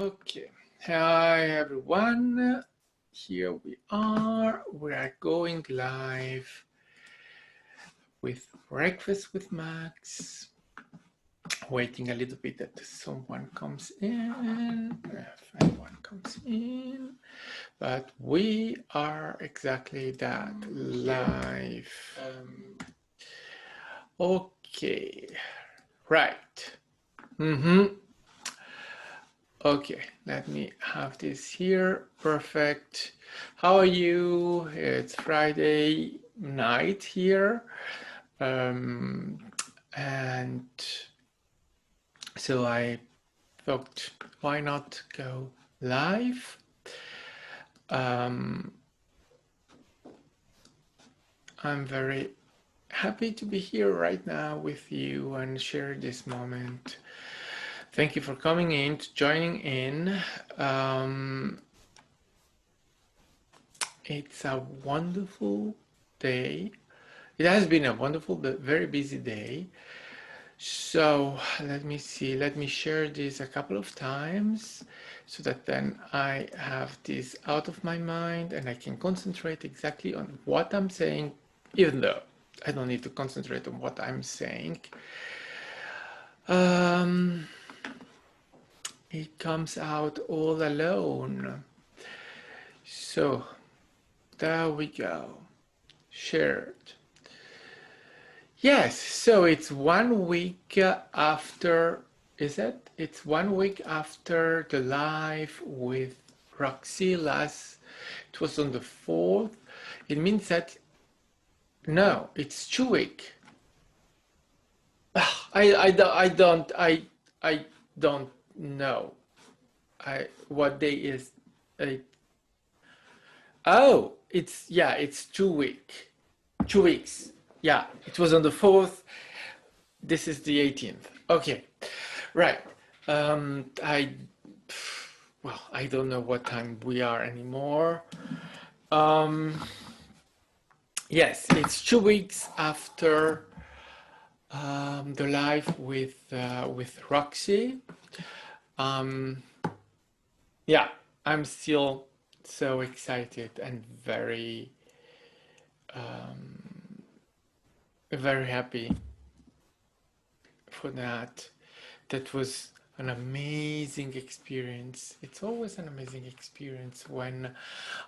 Okay, hi everyone. Here we are. We are going live with Breakfast with Max. Waiting a little bit that someone comes in, if anyone comes in. But we are exactly that live. Okay, right. Okay, let me have this here. Perfect. How are you? It's Friday night here. Um, and so I thought, why not go live? I'm very happy to be here right now with you and share this moment. Thank you for coming in, joining in. It's a wonderful day. It has been a wonderful but very busy day. So let me see, let me share this a couple of times so that then I have this out of my mind and I can concentrate exactly on what I'm saying, even though I don't need to concentrate on what I'm saying. It comes out all alone. So there we go. Shared. Yes, so it's 1 week after, is it? It's 1 week after the live with Roxy last, it was on the 4th. It means that, no, it's 2 weeks. I don't know what day is. Uh, oh, it's 2 week. 2 weeks. Yeah, it was on the 4th. This is the 18th. Okay, right. I don't know what time we are anymore. Yes, it's 2 weeks after the live with Roxy. Yeah, I'm still so excited and very happy for that. That was an amazing experience. It's always an amazing experience when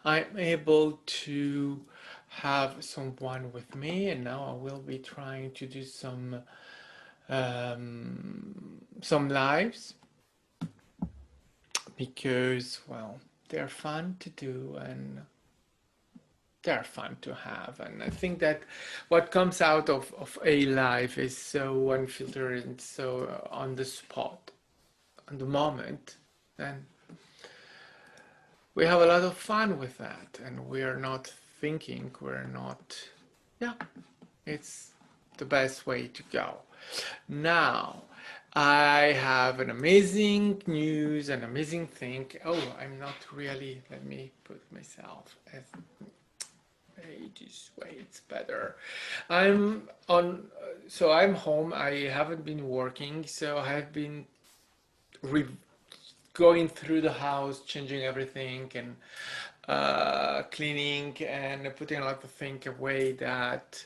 I'm able to have someone with me, and now I will be trying to do some lives because, well, they're fun to do and they're fun to have. And I think that what comes out of a live is so unfiltered and so on the spot, on the moment. And we have a lot of fun with that. And we're not thinking, yeah, it's the best way to go. Now, I have an amazing news, an amazing thing. Oh, I'm not really, let me put myself as this way, it's better. I'm on, so I'm home. I haven't been working, so I have been going through the house, changing everything and cleaning and putting a lot of things away that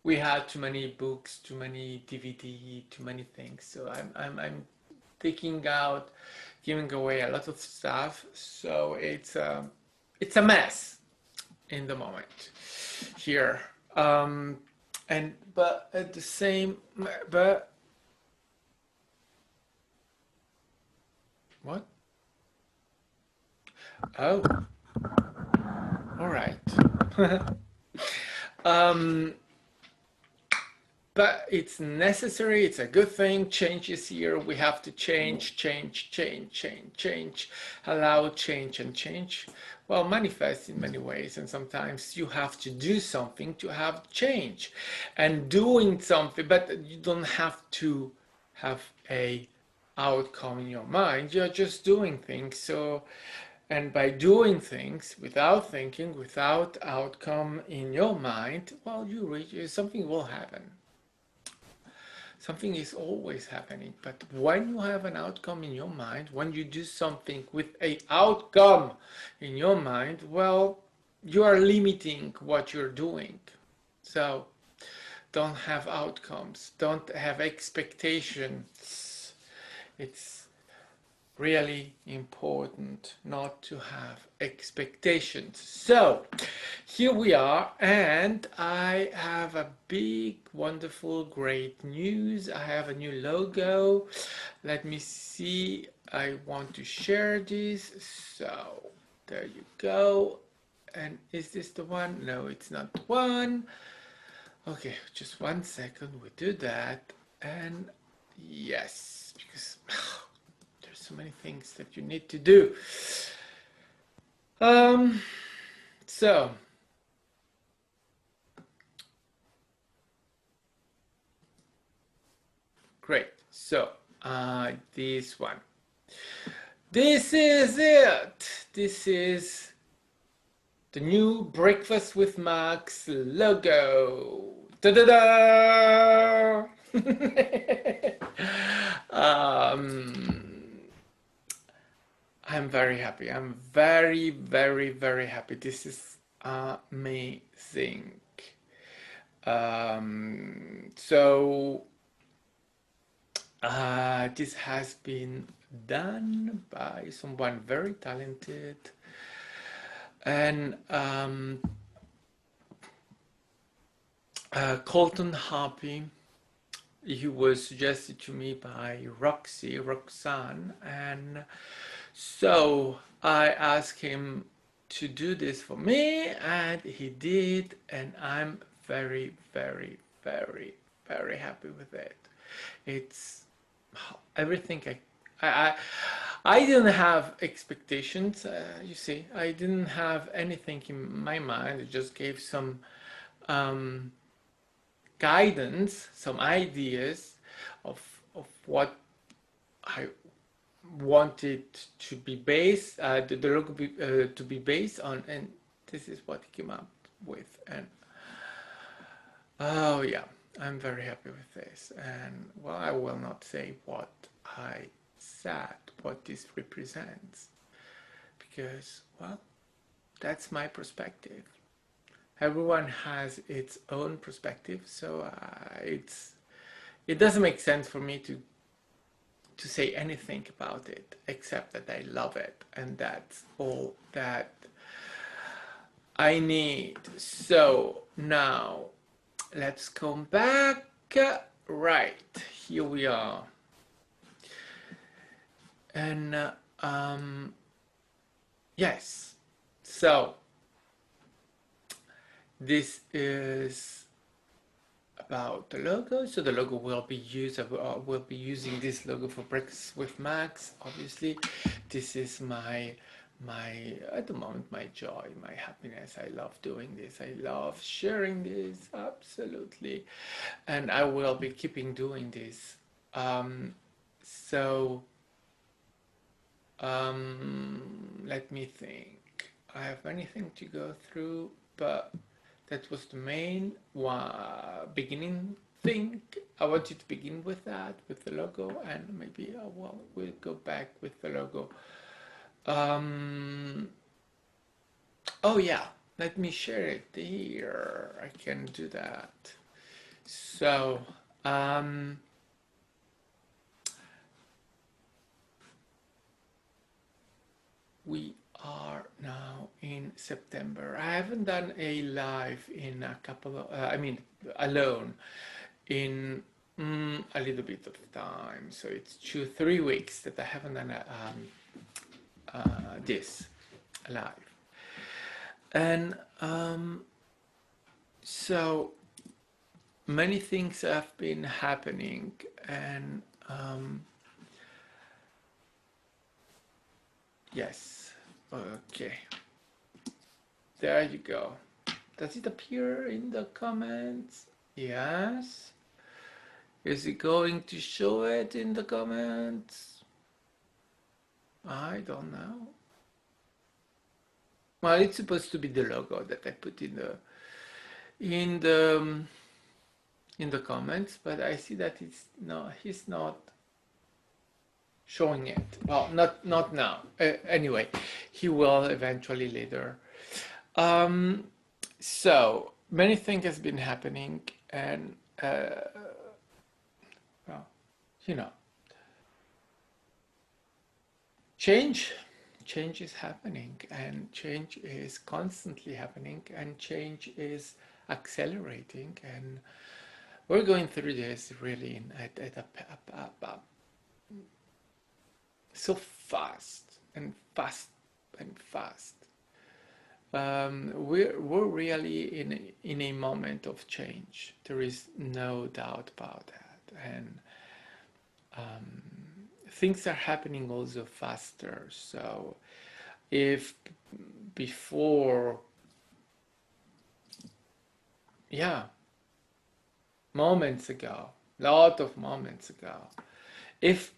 we had too many books, too many DVD, too many things. So I'm taking out, giving away a lot of stuff. So it's a mess in the moment here. And but at the same, but what? Oh, all right. But it's necessary, it's a good thing. Change is here. We have to change, allow change and change. Well, manifest in many ways, and sometimes you have to do something to have change. And doing something, but you don't have to have a outcome in your mind. You're just doing things. So, and by doing things without thinking, without outcome in your mind, well, you reach something will happen. Something is always happening, but when you have an outcome in your mind, when you do something with a outcome in your mind, well, you are limiting what you're doing. So don't have outcomes, don't have expectations. It's really important not to have expectations. So here we are, and I have a big, wonderful, great news. I have a new logo. Let me see. I want to share this. So there you go. And is this the one? No, it's not the one. Okay, just 1 second. We do that. And yes, because there's so many things that you need to do. So great. So this one. This is it. This is the new Breakfast with Max logo. Ta-da-da! I'm very happy. I'm very, very, very happy. This is amazing. So this has been done by someone very talented, and Colton Harpy. He was suggested to me by Roxanne, and so I asked him to do this for me, and he did, and I'm very, very, very, very happy with it. It's everything I didn't have expectations, you see. I didn't have anything in my mind. It just gave some guidance, some ideas of what I wanted to be based, the logo to be based on, and this is what he came up with. And oh yeah, I'm very happy with this. And well, I will not say what I said, what this represents, because well, that's my perspective. Everyone has its own perspective, so it doesn't make sense for me to say anything about it except that I love it, and that's all that I need. So now let's come back. Right, here we are. And yes, so this is about the logo. So the logo will be used, we'll be using this logo for Breakfast with Max. Obviously, this is my at the moment, my joy, my happiness. I love doing this. I love sharing this, absolutely. And I will be keeping doing this. So let me think. I have anything to go through, but that was the main beginning thing. I wanted to begin with that, with the logo, and maybe we'll go back with the logo. Oh yeah, let me share it here. I can do that. So we are now in September. I haven't done a live in a couple of, I mean, alone in a little bit of time. So it's 2-3 weeks that I haven't done this live. And so many things have been happening, and yes, okay, there you go. Does it appear in the comments? Yes. Is it going to show it in the comments? I don't know. Well, it's supposed to be the logo that I put in the in the comments, but I see that he's not showing it. Well, not now. Anyway, he will eventually later. So many things has been happening, and well, you know, change is happening, and change is constantly happening, and change is accelerating, and we're going through this really at a so fast and fast and fast. We're really in a moment of change. There is no doubt about that, and things are happening also faster. So if before, yeah, moments ago, lot of moments ago, if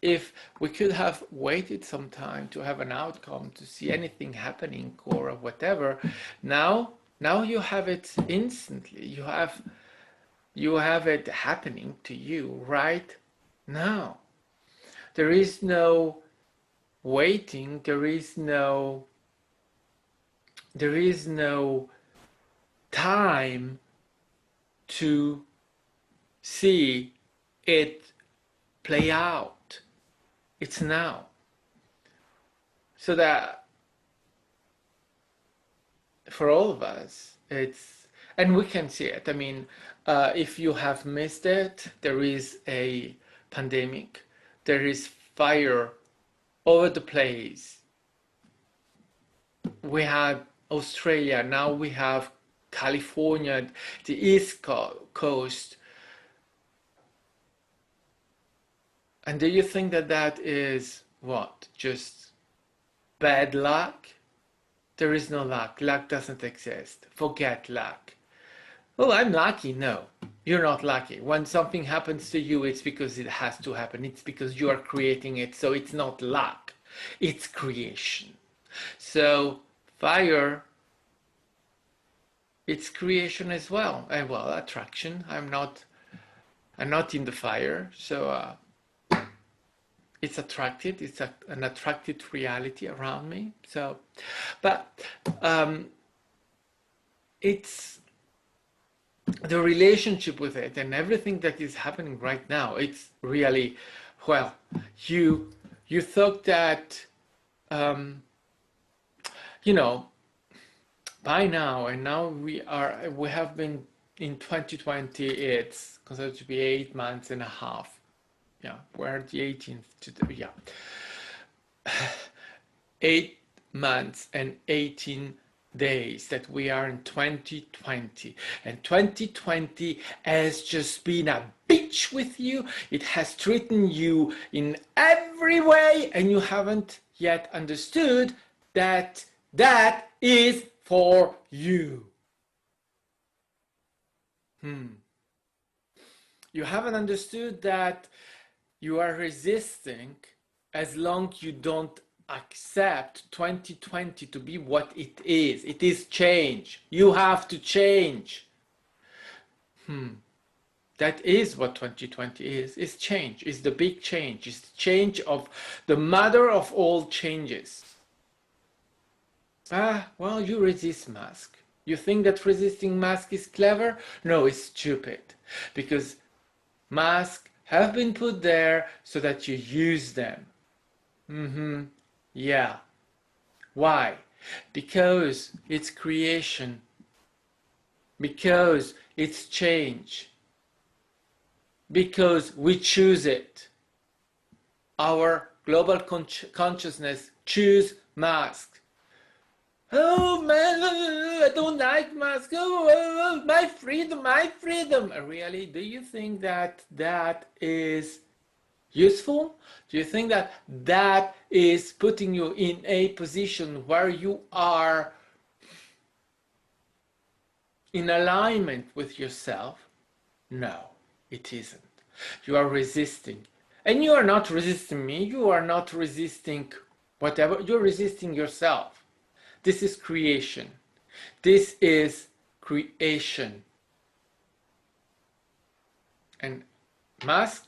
we could have waited some time to have an outcome, to see anything happening or whatever, now you have it instantly. You have it happening to you right now. There is no waiting, there is no time to see it play out. It's now. So that for all of us, and we can see it. I mean, if you have missed it, there is a pandemic, there is fire over the place. We had Australia, now we have California, the East Coast. And do you think that is what? Just bad luck? There is no luck. Luck doesn't exist. Forget luck. Oh, I'm lucky. No, you're not lucky. When something happens to you, it's because it has to happen. It's because you are creating it. So it's not luck. It's creation. So fire, it's creation as well. And well, attraction. I'm not in the fire. So it's attracted. It's an attracted reality around me. So, but it's the relationship with it and everything that is happening right now. It's really, well, you thought that, you know, by now, and now we have been in 2020. It's considered to be 8 months and a half. Yeah, we're the 18th today. Yeah, 8 months and 18 days that we are in 2020, and 2020 has just been a bitch with you. It has treated you in every way, and you haven't yet understood that that is for you. You haven't understood that you are resisting as long as you don't accept 2020 to be what it is. It is change. You have to change. That is what 2020 is. It's change. It's the big change. It's the change of the mother of all changes. Well, you resist mask. You think that resisting mask is clever? No, it's stupid. Because masks have been put there so that you use them. Yeah. Why? Because it's creation. Because it's change. Because we choose it. Our global consciousness choose masks. Oh man, I don't like masks. Oh, my freedom, my freedom. Really? Do you think that that is useful? Do you think that that is putting you in a position where you are in alignment with yourself? No, it isn't. You are resisting. And you are not resisting me. You are not resisting whatever. You're resisting yourself. This is creation. This is creation. And masks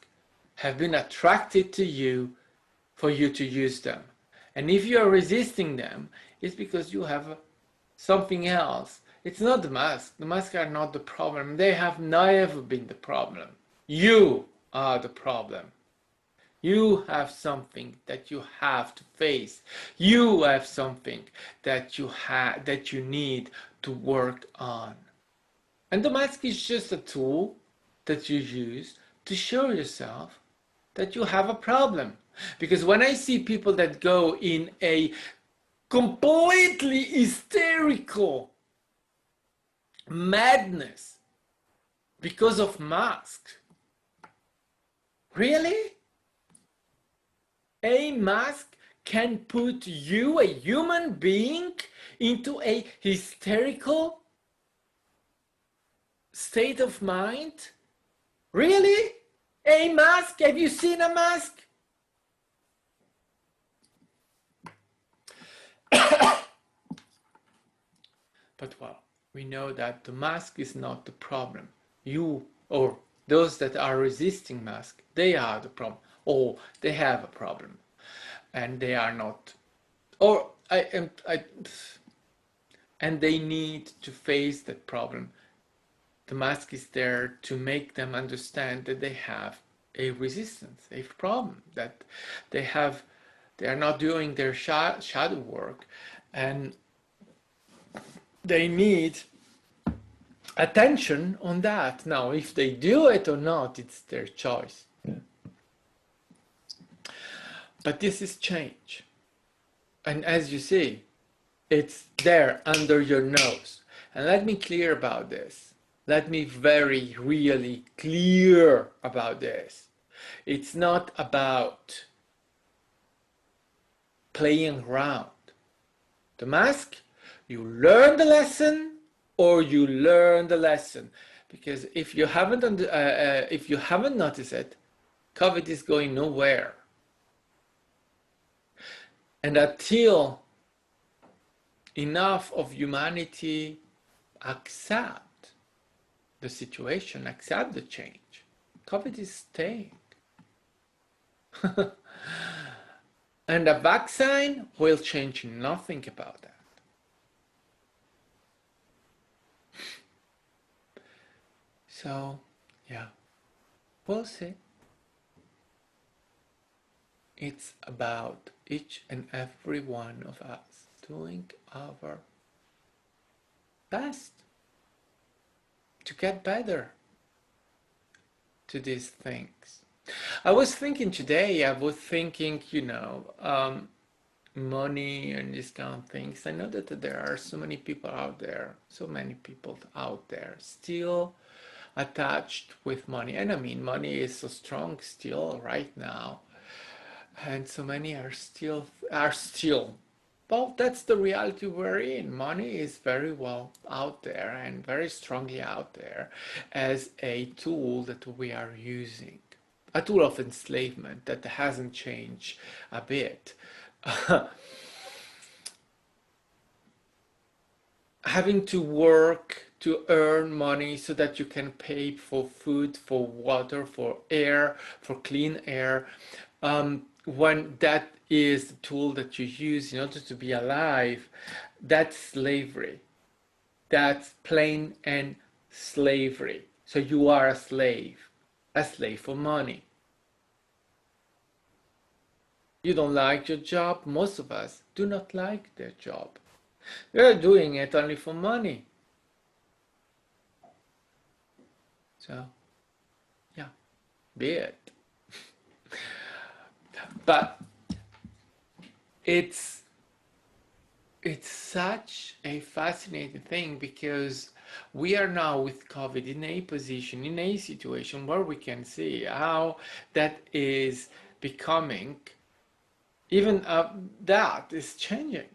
have been attracted to you for you to use them. And if you are resisting them, it's because you have something else. It's not the mask. The masks are not the problem. They have never been the problem. You are the problem. You have something that you have to face. You have something that you need to work on. And the mask is just a tool that you use to show yourself that you have a problem. Because when I see people that go in a completely hysterical madness because of masks, really? A mask can put you, a human being, into a hysterical state of mind? Really? A mask? Have you seen a mask? But well, we know that the mask is not the problem. You or those that are resisting mask, they are the problem. Or they have a problem. And they are not. Or and they need to face that problem. The mask is there to make them understand that they have a resistance, a problem, that they are not doing their shadow work, and they need attention on that. Now, if they do it or not, it's their choice. But this is change. And as you see, it's there under your nose. And let me clear about this. Let me very really clear about this. It's not about playing around. The mask, you learn the lesson or you learn the lesson. Because if you haven't noticed it, COVID is going nowhere. And until enough of humanity accept the situation, accept the change, COVID is staying. And a vaccine will change nothing about that. So, yeah, we'll see. It's about each and every one of us doing our best to get better to these things. I was thinking, money and these kind of things. I know that there are so many people out there still attached with money. And I mean, money is so strong still right now. And so many are still, well, that's the reality we're in. Money is very well out there and very strongly out there as a tool that we are using. A tool of enslavement that hasn't changed a bit. Having to work to earn money so that you can pay for food, for water, for air, for clean air. When that is the tool that you use in order to be alive, that's slavery. That's plain and slavery. So you are a slave for money. You don't like your job. Most of us do not like their job. They're doing it only for money. So, yeah, be it. But it's such a fascinating thing because we are now with COVID in a situation where we can see how that is becoming, even that is changing.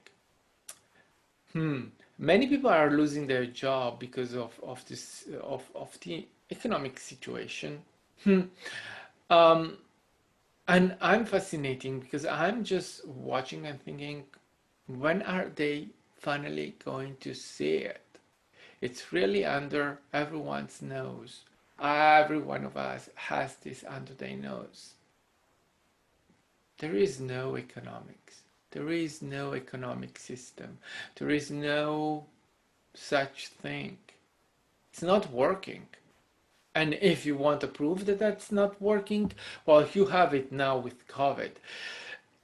Many people are losing their job because of the economic situation. And I'm fascinating because I'm just watching and thinking, when are they finally going to see it? It's really under everyone's nose. Every one of us has this under their nose. There is no economics. There is no economic system. There is no such thing. It's not working. And if you want to prove that that's not working, well, you have it now with COVID.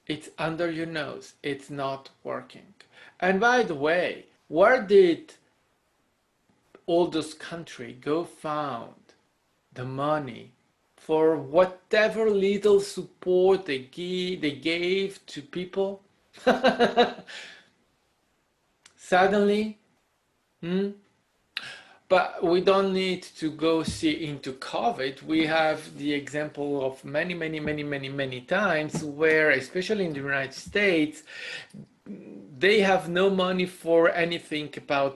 It's under your nose. It's not working. And by the way, where did all those countries go found the money for whatever little support they gave to people? Suddenly, but we don't need to go see into COVID. We have the example of many times where, especially in the United States, they have no money for anything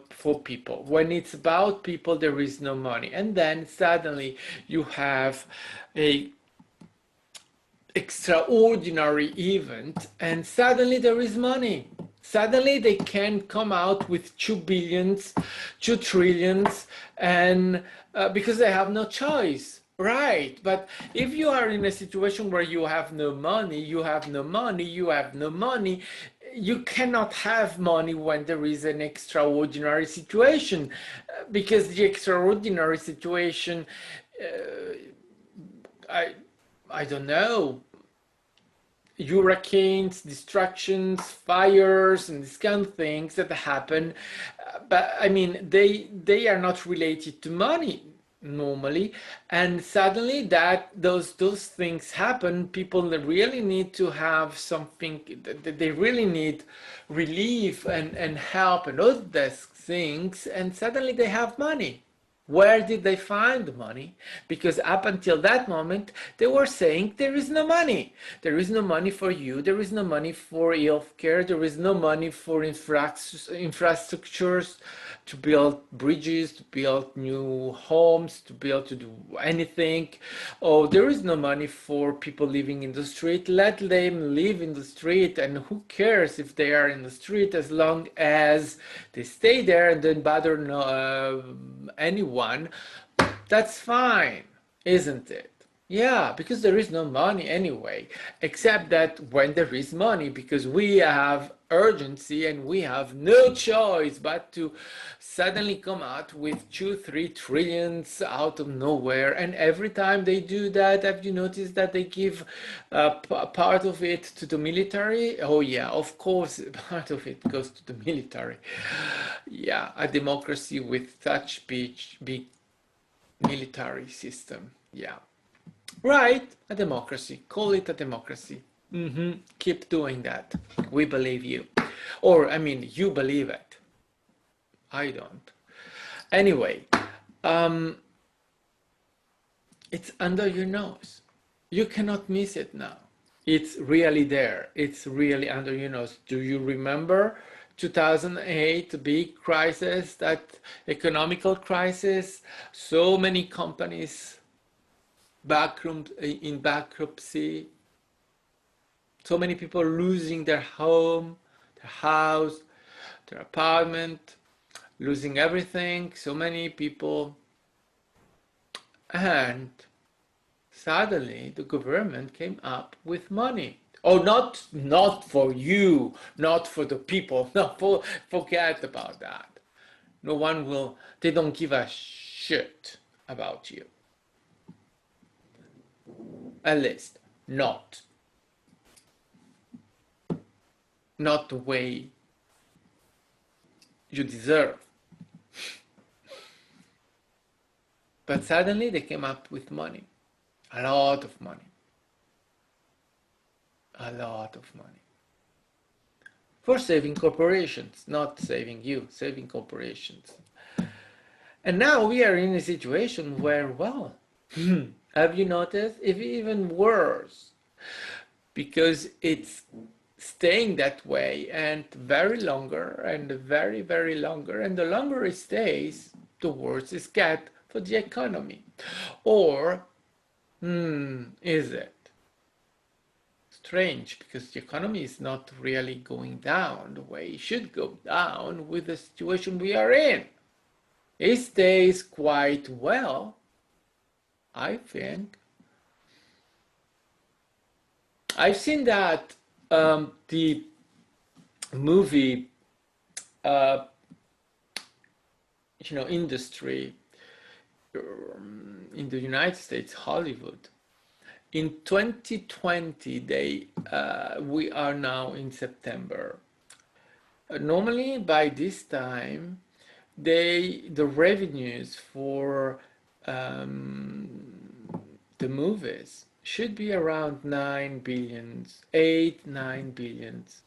for people. When it's about people, there is no money. And then suddenly you have a extraordinary event and suddenly there is money. Suddenly they can come out with 2 billions, 2 trillions, and because they have no choice. Right, but if you are in a situation where you have no money, you have no money, you have no money, you cannot have money when there is an extraordinary situation, because the extraordinary situation, I don't know, hurricanes, destructions, fires, and these kind of things that happen. But I mean, they are not related to money normally, and suddenly that those things happen. People really need to have something. They really need relief and help and all those things, and suddenly they have money. Where did they find the money? Because up until that moment, they were saying there is no money. There is no money for you. There is no money for healthcare. There is no money for infrastructures, to build bridges, to build new homes, to do anything. Oh, there is no money for people living in the street. Let them live in the street, and who cares if they are in the street, as long as they stay there and don't bother anyone. That's fine, isn't it? Yeah, because there is no money anyway, except that when there is money, because we have urgency and we have no choice but to suddenly come out with 2, 3 trillions out of nowhere. And every time they do that, have you noticed that they give part of it to the military? Oh yeah, of course, part of it goes to the military. Yeah, a democracy with such big military system. Yeah. Right, a democracy. Call it a democracy. Keep doing that. We believe you. Or, I mean, you believe it. I don't. Anyway, it's under your nose. You cannot miss it now. It's really there. It's really under your nose. Do you remember 2008 big crisis, that economical crisis? So many companies in bankruptcy, so many people losing their home, their house, their apartment, losing everything, so many people. And suddenly the government came up with money. Oh, not for you, not for the people. No, forget about that. No one will, they don't give a shit about you. At least not the way you deserve. But suddenly they came up with money, a lot of money, for saving corporations, not saving you, saving corporations. And now we are in a situation where, well, have you noticed? If even worse, because it's staying that way and very longer and very longer, and the longer it stays, the worse it gets for the economy. Or, is it? Strange, because the economy is not really going down the way it should go down with the situation we are in. It stays quite well, I think. I've seen that the movie, uh, industry in the United States, Hollywood. In 2020, we are now in September. Normally, by this time, the revenues for the movies should be around 9 billions, 8, 9 billions.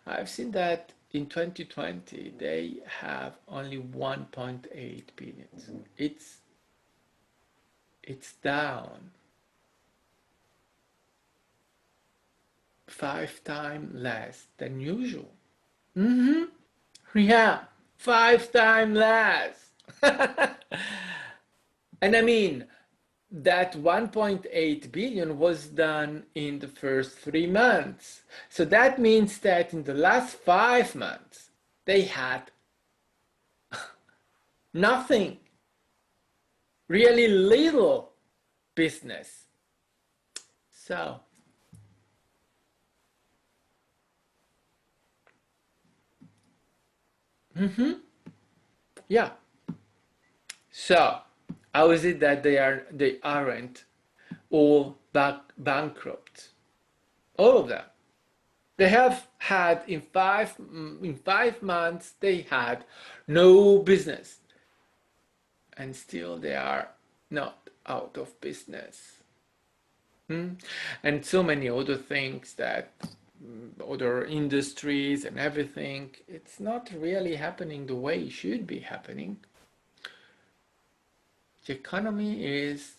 I've seen that in 2020 they have only 1.8 billions. It's down 5 times less than usual. Mm-hmm. Yeah, 5 times less. And I mean, that 1.8 billion was done in the first 3 months. So that means that in the last 5 months, they had nothing, really little business. So, yeah. So, how is it that they aren't all bankrupt? All of them. They have had in 5 months they had no business, and still they are not out of business. And so many other things that other industries and everything, it's not really happening the way it should be happening. The economy is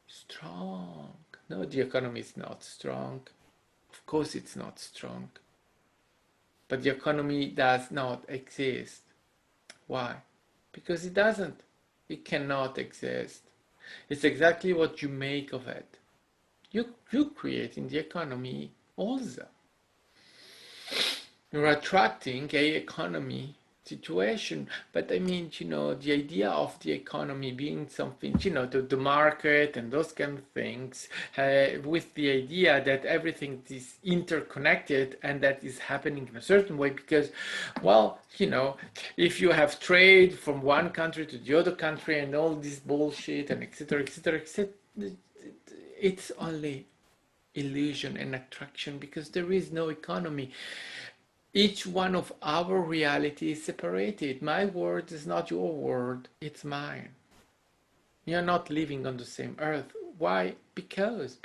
strong. No, the economy is not strong. Of course it's not strong. But the economy does not exist. Why? Because it doesn't. It cannot exist. It's exactly what you make of it. You create in the economy also. You're attracting a economy situation, but I mean, the idea of the economy being something, the market and those kind of things, with the idea that everything is interconnected and that is happening in a certain way, because, well, if you have trade from one country to the other country and all this bullshit and etc., etc., etc., it's only illusion and attraction, because there is no economy. Each one of our reality is separated. My world is not your world, it's mine. You're not living on the same earth. Why? Because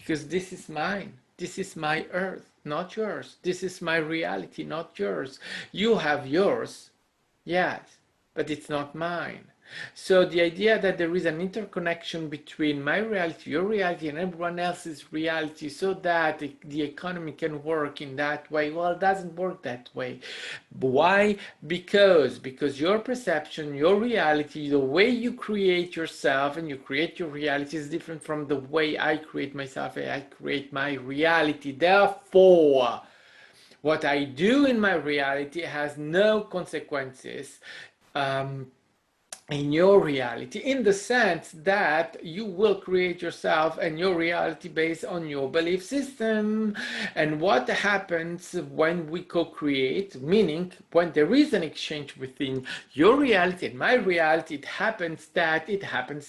this is mine. This is my earth, not yours. This is my reality, not yours. You have yours, yes, but it's not mine. So the idea that there is an interconnection between my reality, your reality, and everyone else's reality, so that the economy can work in that way, well, it doesn't work that way. Why? Because your perception, your reality, the way you create yourself and you create your reality is different from the way I create myself and I create my reality. Therefore, what I do in my reality has no consequences in your reality, in the sense that you will create yourself and your reality based on your belief system. And what happens when we co-create, meaning when there is an exchange within your reality and my reality, it happens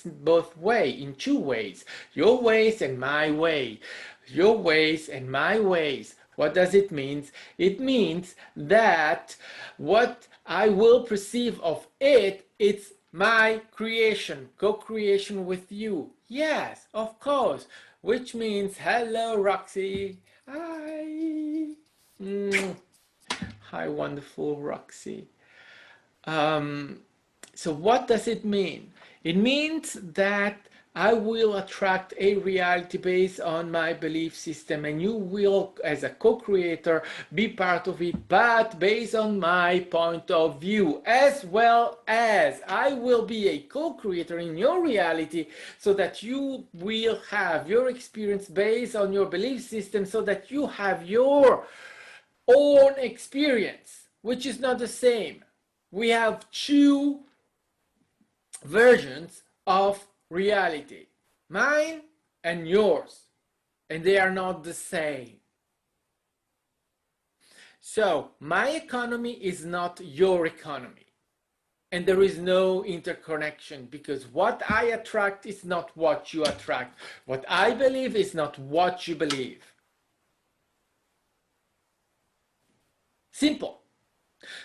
in both ways, in two ways: your ways and my way. Your ways and my ways. What does it mean? It means that what I will perceive of it's my creation, co-creation with you. Yes, of course. Which means, hello, Roxy. Hi. Hi, wonderful Roxy. So what does it mean? It means that I will attract a reality based on my belief system, and you will, as a co-creator, be part of it, but based on my point of view, as well as I will be a co-creator in your reality, so that you will have your experience based on your belief system, so that you have your own experience, which is not the same. We have two versions of reality, mine and yours, and they are not the same. So my economy is not your economy, and there is no interconnection, because what I attract is not what you attract. What I believe is not what you believe. Simple.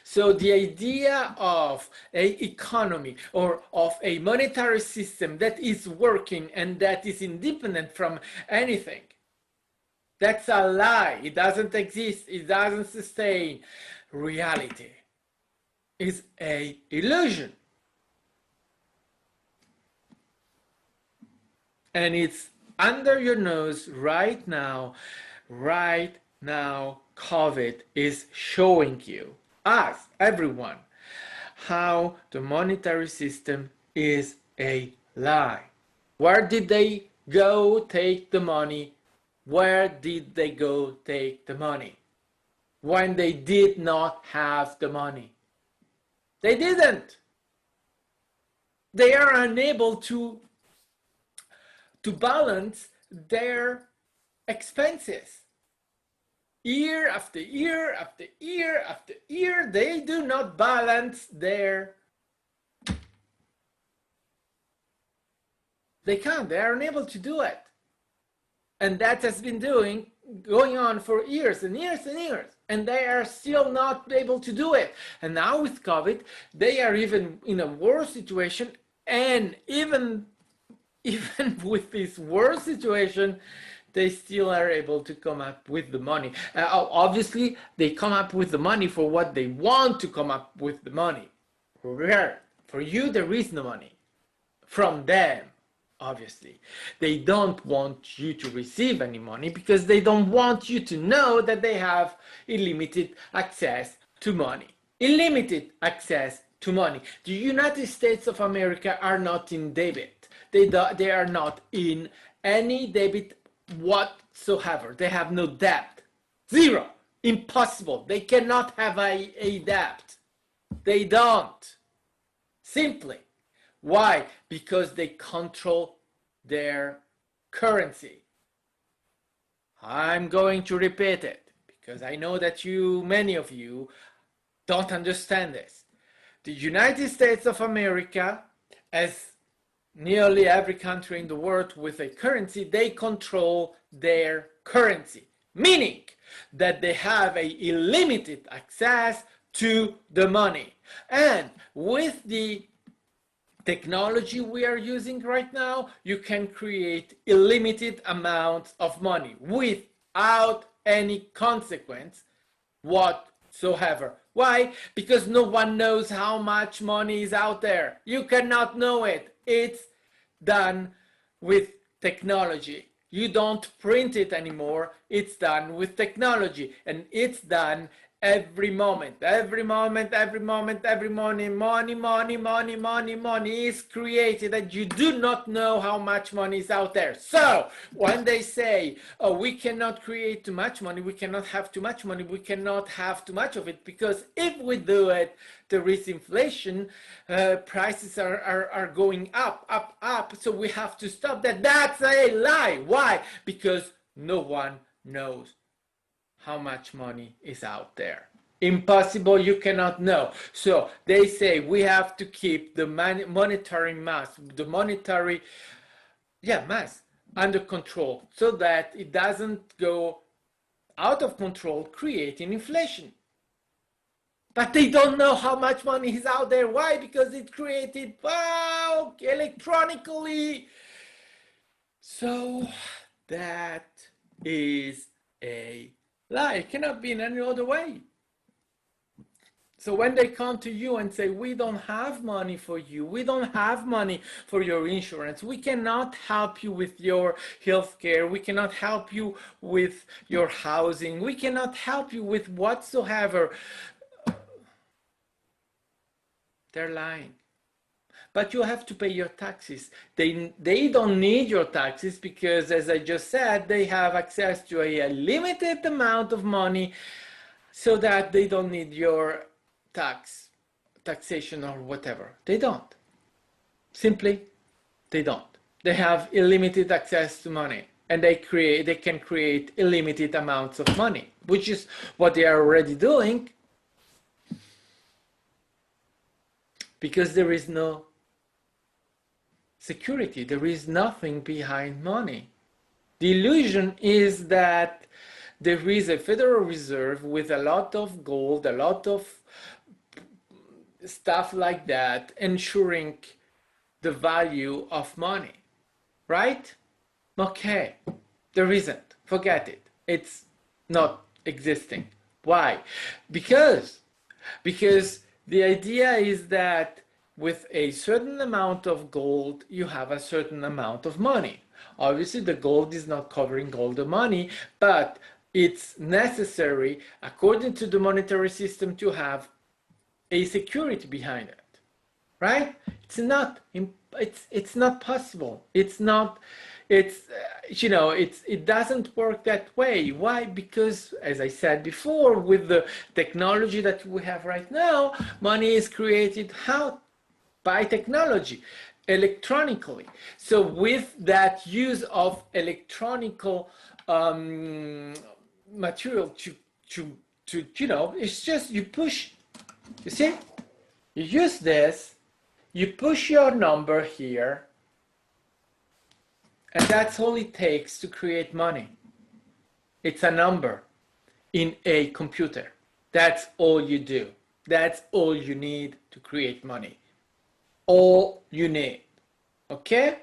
So the idea of an economy or of a monetary system that is working and that is independent from anything, that's a lie. It doesn't exist. It doesn't sustain reality. It's an illusion. And it's under your nose right now. Right now, COVID is showing you, us, everyone, how the monetary system is a lie. Where did they go take the money? Where did they go take the money when they did not have the money? They didn't. They are unable to balance their expenses. Year after year after year after year, they do not balance their... They can't. They are unable to do it. And that has been going on for years and years and years. And they are still not able to do it. And now with COVID, they are even in a worse situation. And even with this worse situation, they still are able to come up with the money. Obviously, they come up with the money for what they want to come up with the money. For you, there is no money. From them, obviously. They don't want you to receive any money because they don't want you to know that they have unlimited access to money. Unlimited access to money. The United States of America are not in debit. They are not in any debit whatsoever. They have no debt. Zero. Impossible. They cannot have a debt. They don't. Simply. Why? Because they control their currency. I'm going to repeat it because I know that many of you don't understand this. The United States of America, as nearly every country in the world with a currency, they control their currency, meaning that they have a unlimited access to the money. And with the technology we are using right now, you can create unlimited amounts of money without any consequence whatsoever. Why? Because no one knows how much money is out there. You cannot know it. It's done with technology. You don't print it anymore. It's done with technology, and it's done every moment, every moment, every moment, every morning. Money is created, and you do not know how much money is out there. So when they say, oh, we cannot create too much money, we cannot have too much money, we cannot have too much of it, because if we do it, there is inflation, prices are going up, so we have to stop that. That's a lie. Why? Because no one knows how much money is out there. Impossible, you cannot know. So they say we have to keep the monetary mass, the monetary mass under control so that it doesn't go out of control, creating inflation. But they don't know how much money is out there. Why? Because it's created electronically. So that is a lie. It cannot be in any other way. So when they come to you and say, we don't have money for you, we don't have money for your insurance, we cannot help you with your health care, we cannot help you with your housing, we cannot help you with whatsoever, they're lying. But you have to pay your taxes. They don't need your taxes because, as I just said, they have access to a limited amount of money so that they don't need your taxation or whatever. They don't. Simply, they don't. They have unlimited access to money, and they can create unlimited amounts of money, which is what they are already doing, because there is no security. There is nothing behind money. The illusion is that there is a Federal Reserve with a lot of gold, a lot of stuff like that, ensuring the value of money, right? Okay, there isn't. Forget it. It's not existing. Why? Because the idea is that with a certain amount of gold, you have a certain amount of money. Obviously, the gold is not covering all the money, but it's necessary, according to the monetary system, to have a security behind it, right? It's not possible. It doesn't work that way. Why? Because, as I said before, with the technology that we have right now, money is created how? By technology, electronically. So with that use of electronical material it's just you push. You see, you use this, you push your number here, and that's all it takes to create money. It's a number in a computer. That's all you do. That's all you need to create money. All you need. Okay?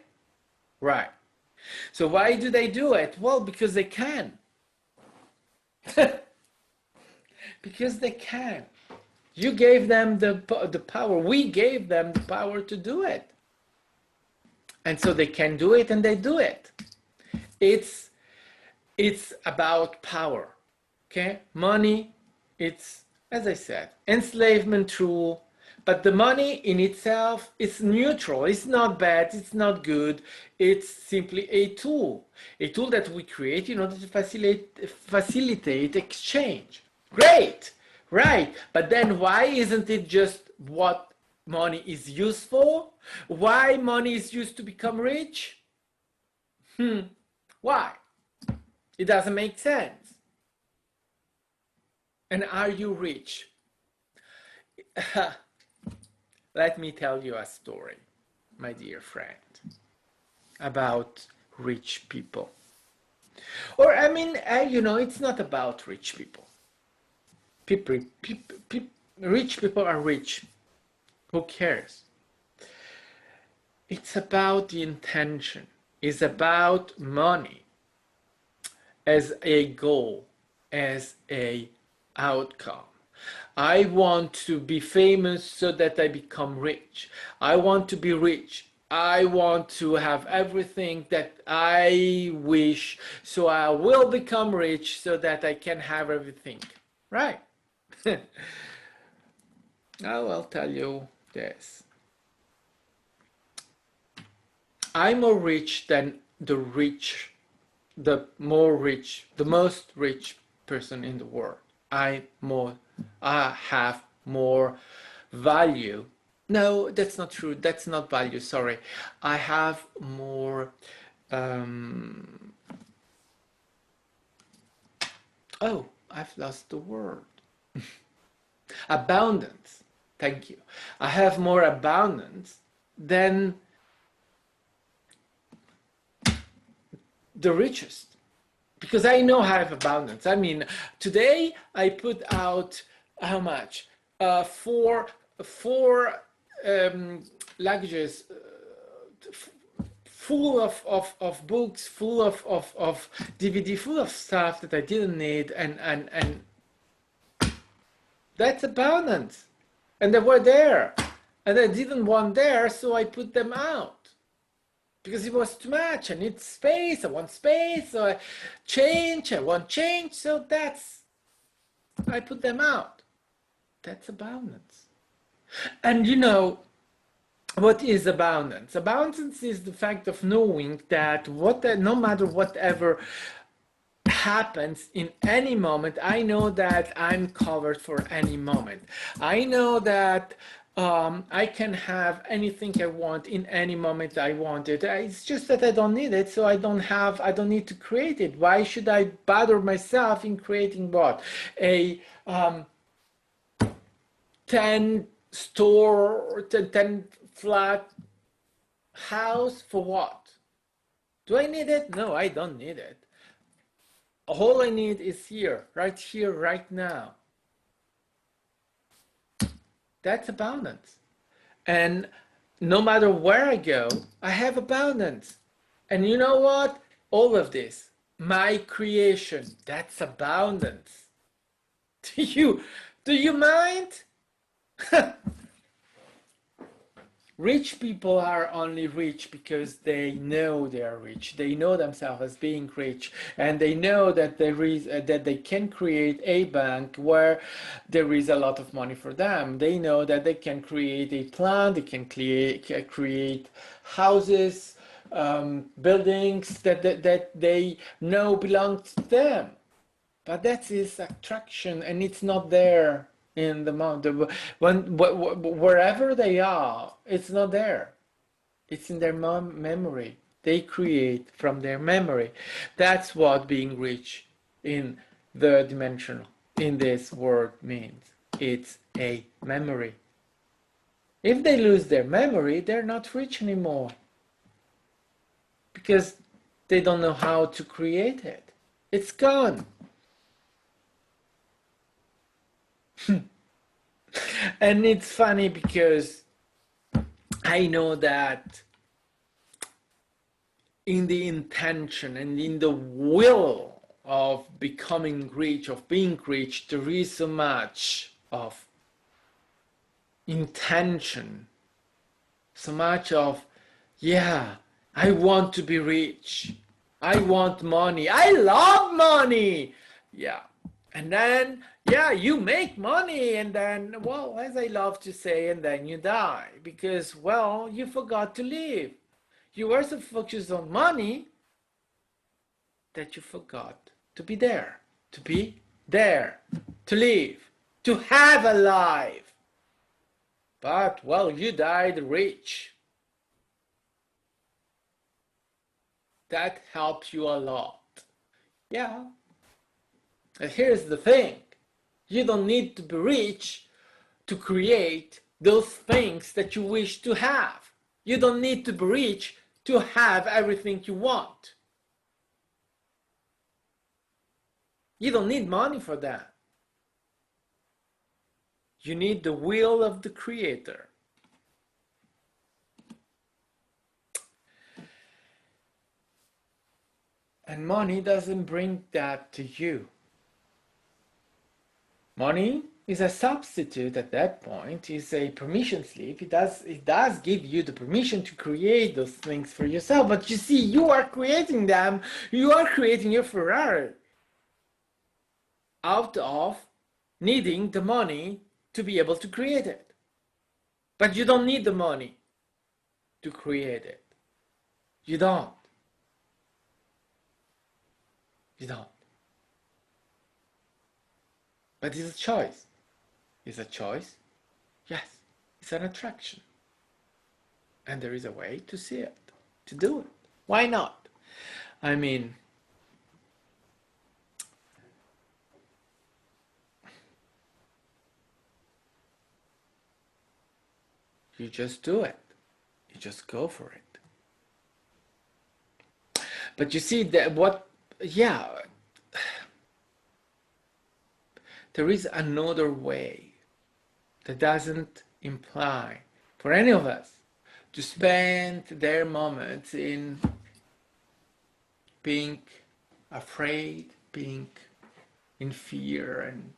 Right. So why do they do it? Well, because they can. Because they can. You gave them the power. We gave them the power to do it. And so they can do it, and they do it. It's about power. Okay? Money, it's, as I said, enslavement tool. But the money in itself is neutral. It's not bad. It's not good. It's simply a tool that we create in order to facilitate exchange. Great, right? But then why isn't it just what money is used for? Why money is used to become rich? Why? It doesn't make sense. And are you rich? Let me tell you a story, my dear friend, about rich people. Or, I mean, it's not about rich people. Rich people are rich. Who cares? It's about the intention. It's about money as a goal, as a outcome. I want to be famous so that I become rich. I want to be rich. I want to have everything that I wish, so I will become rich so that I can have everything. Right? Now I'll tell you this. I'm more rich than the most rich person in the world. I have more value. No, that's not true. That's not value. Sorry. I have more. Oh, I've lost the word. Abundance. Thank you. I have more abundance than the richest. Because I know I have abundance. I mean, today I put out how much? Four luggages full of books, full of DVD, full of stuff that I didn't need, and that's abundance. And they were there, and I didn't want there, so I put them out. Because it was too much. I need space. I want space. So I want change. So I put them out. That's abundance. And what is abundance? Abundance is the fact of knowing that no matter whatever happens in any moment, I know that I'm covered for any moment. I know that I can have anything I want in any moment I want it. It's just that I don't need it, so I don't need to create it. Why should I bother myself in creating what? A 10 store, 10 flat house for what? Do I need it? No, I don't need it. All I need is here, right now. That's abundance. And no matter where I go, I have abundance. And you know what? All of this, my creation, that's abundance. Do you mind? Rich people are only rich because they know they are rich. They know themselves as being rich, and they know that there is that they can create a bank where there is a lot of money for them. They know that they can create a plant. They can create houses, buildings that they know belong to them. But that is attraction, and it's not there in the mountain. Wherever they are, it's not there. It's in their memory. They create from their memory. That's what being rich in the dimensional, in this world means. It's a memory. If they lose their memory, they're not rich anymore. Because they don't know how to create it. It's gone. And it's funny because I know that in the intention and in the will of becoming rich, of being rich, there is so much of intention, so much of, yeah, I want to be rich. I want money. I love money. Yeah. And then, yeah, you make money, and then, well, as I love to say, and then you die because, well, you forgot to live. You were so focused on money that you forgot to be there, to live, to have a life. But, well, you died rich. That helps you a lot. Yeah. And here's the thing. You don't need to be rich to create those things that you wish to have. You don't need to be rich to have everything you want. You don't need money for that. You need the will of the Creator. And money doesn't bring that to you. Money is a substitute at that point, is a permission slip. It does give you the permission to create those things for yourself. But you see, you are creating them. You are creating your Ferrari out of needing the money to be able to create it. But you don't need the money to create it. You don't. You don't. But it's a choice. It's a choice. Yes, it's an attraction. And there is a way to see it, to do it. Why not? I mean, you just do it. You just go for it. But you see that there is another way that doesn't imply for any of us to spend their moments in being afraid, being in fear, and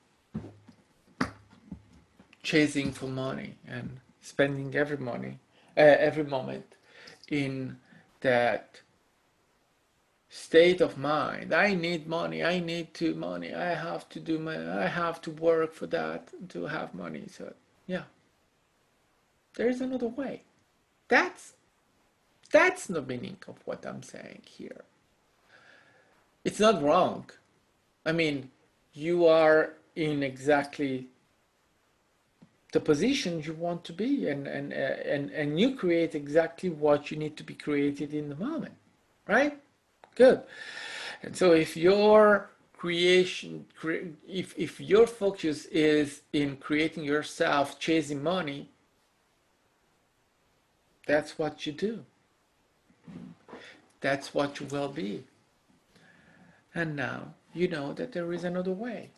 chasing for money and spending every moment in that state of mind. I need money. I need to money. I have to work for that to have money. So yeah, there is another way. That's the meaning of what I'm saying here. It's not wrong. I mean, you are in exactly the position you want to be, and you create exactly what you need to be created in the moment, right? Good. And so if your creation, if your focus is in creating yourself, chasing money, that's what you do. That's what you will be. And now you know that there is another way.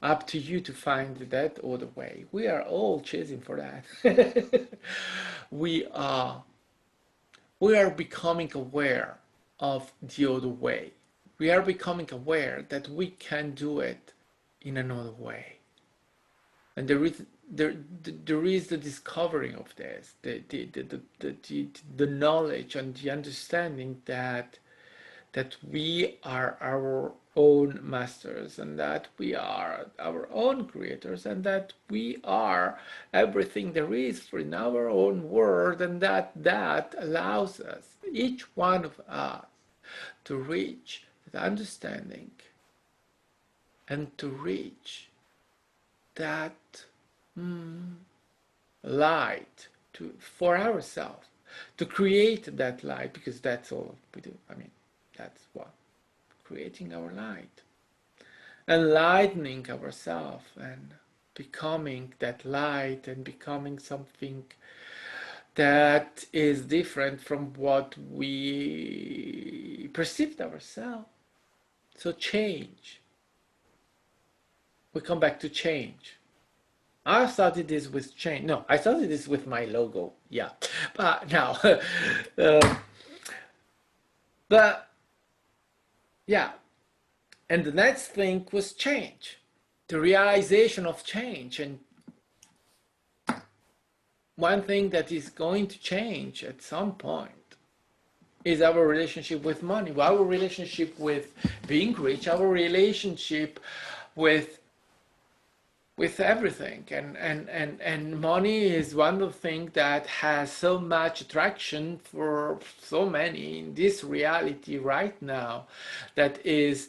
Up to you to find that other way. We are all chasing for that. we are becoming aware of the other way. We are becoming aware that we can do it in another way. And there is the discovering of this, the knowledge and the understanding that we are our own masters, and that we are our own creators, and that we are everything there is in our own world, and that allows us, each one of us, to reach the understanding and to reach that light for ourselves, to create that light, because that's all we do. I mean, that's what, creating our light, enlightening ourselves, and becoming that light, and becoming something that is different from what we perceived ourselves. So change. We come back to change. I started this with change. No, I started this with my logo. Yeah, but now, but yeah, and the next thing was change, the realization of change. And one thing that is going to change at some point is our relationship with money, our relationship with being rich, our relationship with everything. And money is one of the things that has so much attraction for so many in this reality right now, that is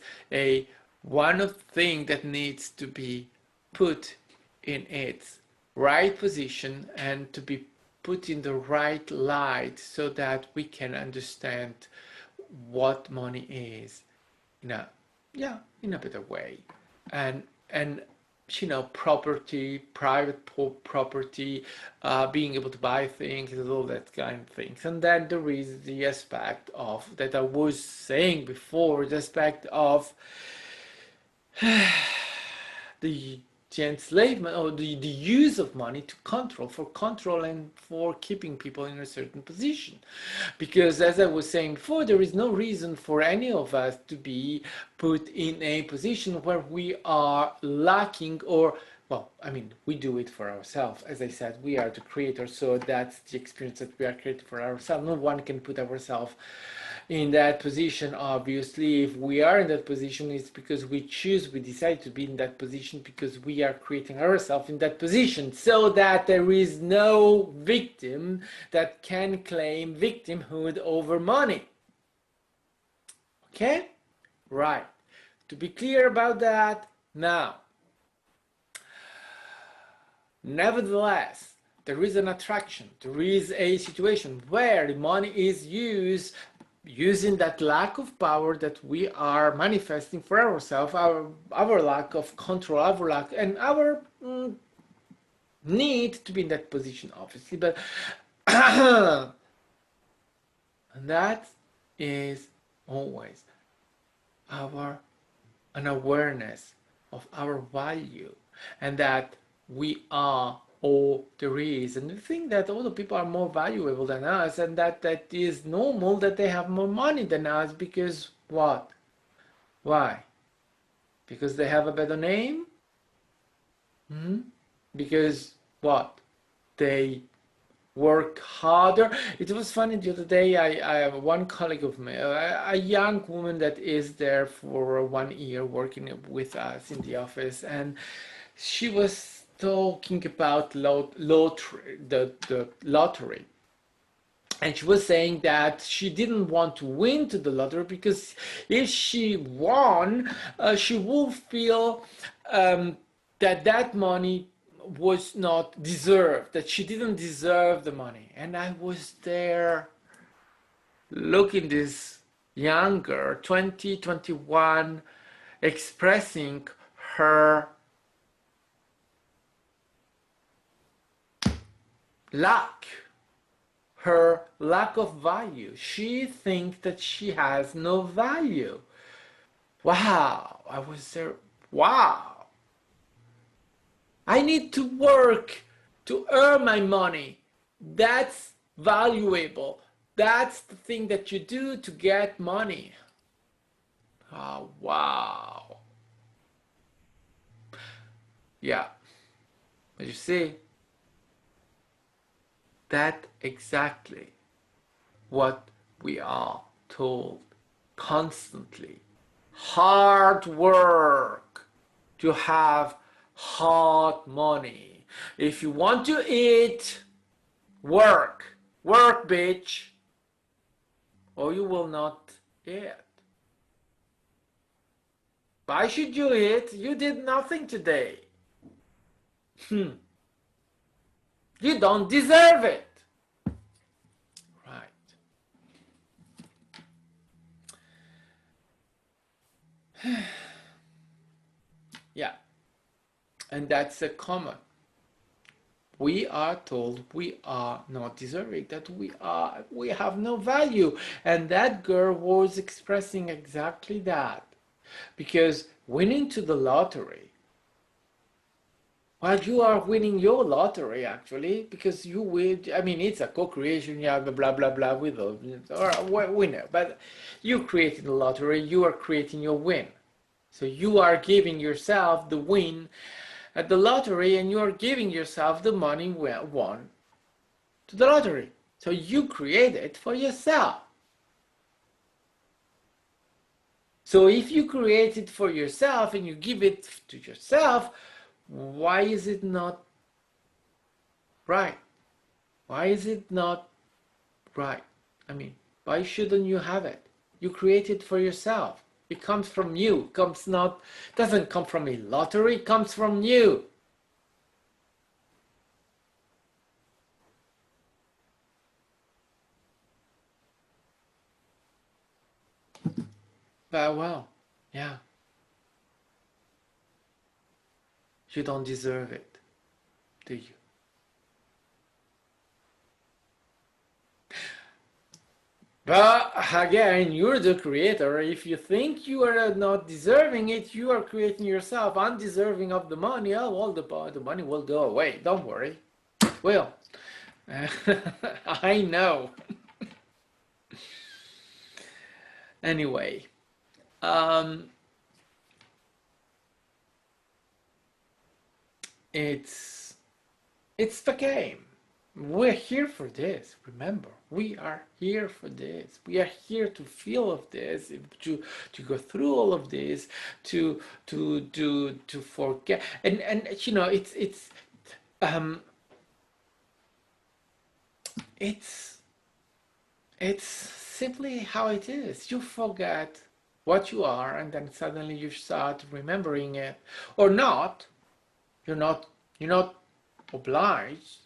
one of the things that needs to be put in its right position and to be put in the right light, so that we can understand what money is in a better way. And property, private property, being able to buy things, and all that kind of things. And then there is the aspect of, that I was saying before, the aspect of the enslavement, or the use of money to for control and for keeping people in a certain position. Because as I was saying before, there is no reason for any of us to be put in a position where we are lacking, or, well, I mean, we do it for ourselves. As I said, we are the creator, so that's the experience that we are creating for ourselves. No one can put ourselves in that position. Obviously, if we are in that position, it's because we decide to be in that position, because we are creating ourselves in that position, so that there is no victim that can claim victimhood over money. Okay? Right. To be clear about that, now, nevertheless, there is an attraction, there is a situation where the money is using that lack of power that we are manifesting for ourselves, our lack of control, our lack, and our need to be in that position, obviously. But and that is always an awareness of our value, and that we are all there is, and we think that other people are more valuable than us, and that is normal, that they have more money than us, because what? Why? Because they have a better name? Because what? They work harder. It was funny the other day, I have one colleague of mine, a young woman that is there for 1 year working with us in the office, and she was talking about the lottery. And she was saying that she didn't want to win to the lottery, because if she won, she would feel that money was not deserved, that she didn't deserve the money. And I was there looking this young girl, 20, 21, expressing her lack, her lack of value. She thinks that she has no value. Wow, I was there. Wow. I need to work to earn my money. That's valuable. That's the thing that you do to get money. Oh, wow. Yeah. But you see, that's exactly what we are told constantly. Hard work to have hard money. If you want to eat, work. Work, bitch. Or you will not eat. Why should you eat? You did nothing today. You don't deserve it. Right. Yeah. And that's a common. We are told we are not deserving, that we have no value. And that girl was expressing exactly that. Because winning to the lottery, well, you are winning your lottery actually, because you win. I mean, it's a co-creation, you have a blah blah blah with a or winner, but you created the lottery, you are creating your win. So you are giving yourself the win at the lottery, and you are giving yourself the money won to the lottery. So you create it for yourself. So if you create it for yourself and you give it to yourself, why is it not right? Why is it not right? I mean, why shouldn't you have it? You create it for yourself. It comes from you. Doesn't come from a lottery, it comes from you. But well, yeah. You don't deserve it, do you? But again, you're the creator. If you think you are not deserving it, you are creating yourself undeserving of the money. Oh, well, the money will go away. Don't worry. It will. I know. Anyway, it's the game. We're here for this. Remember, we are here for this. We are here to feel of this, to go through all of this, to forget. And you know, it's simply how it is. You forget what you are, and then suddenly you start remembering it, or not. You're not obliged.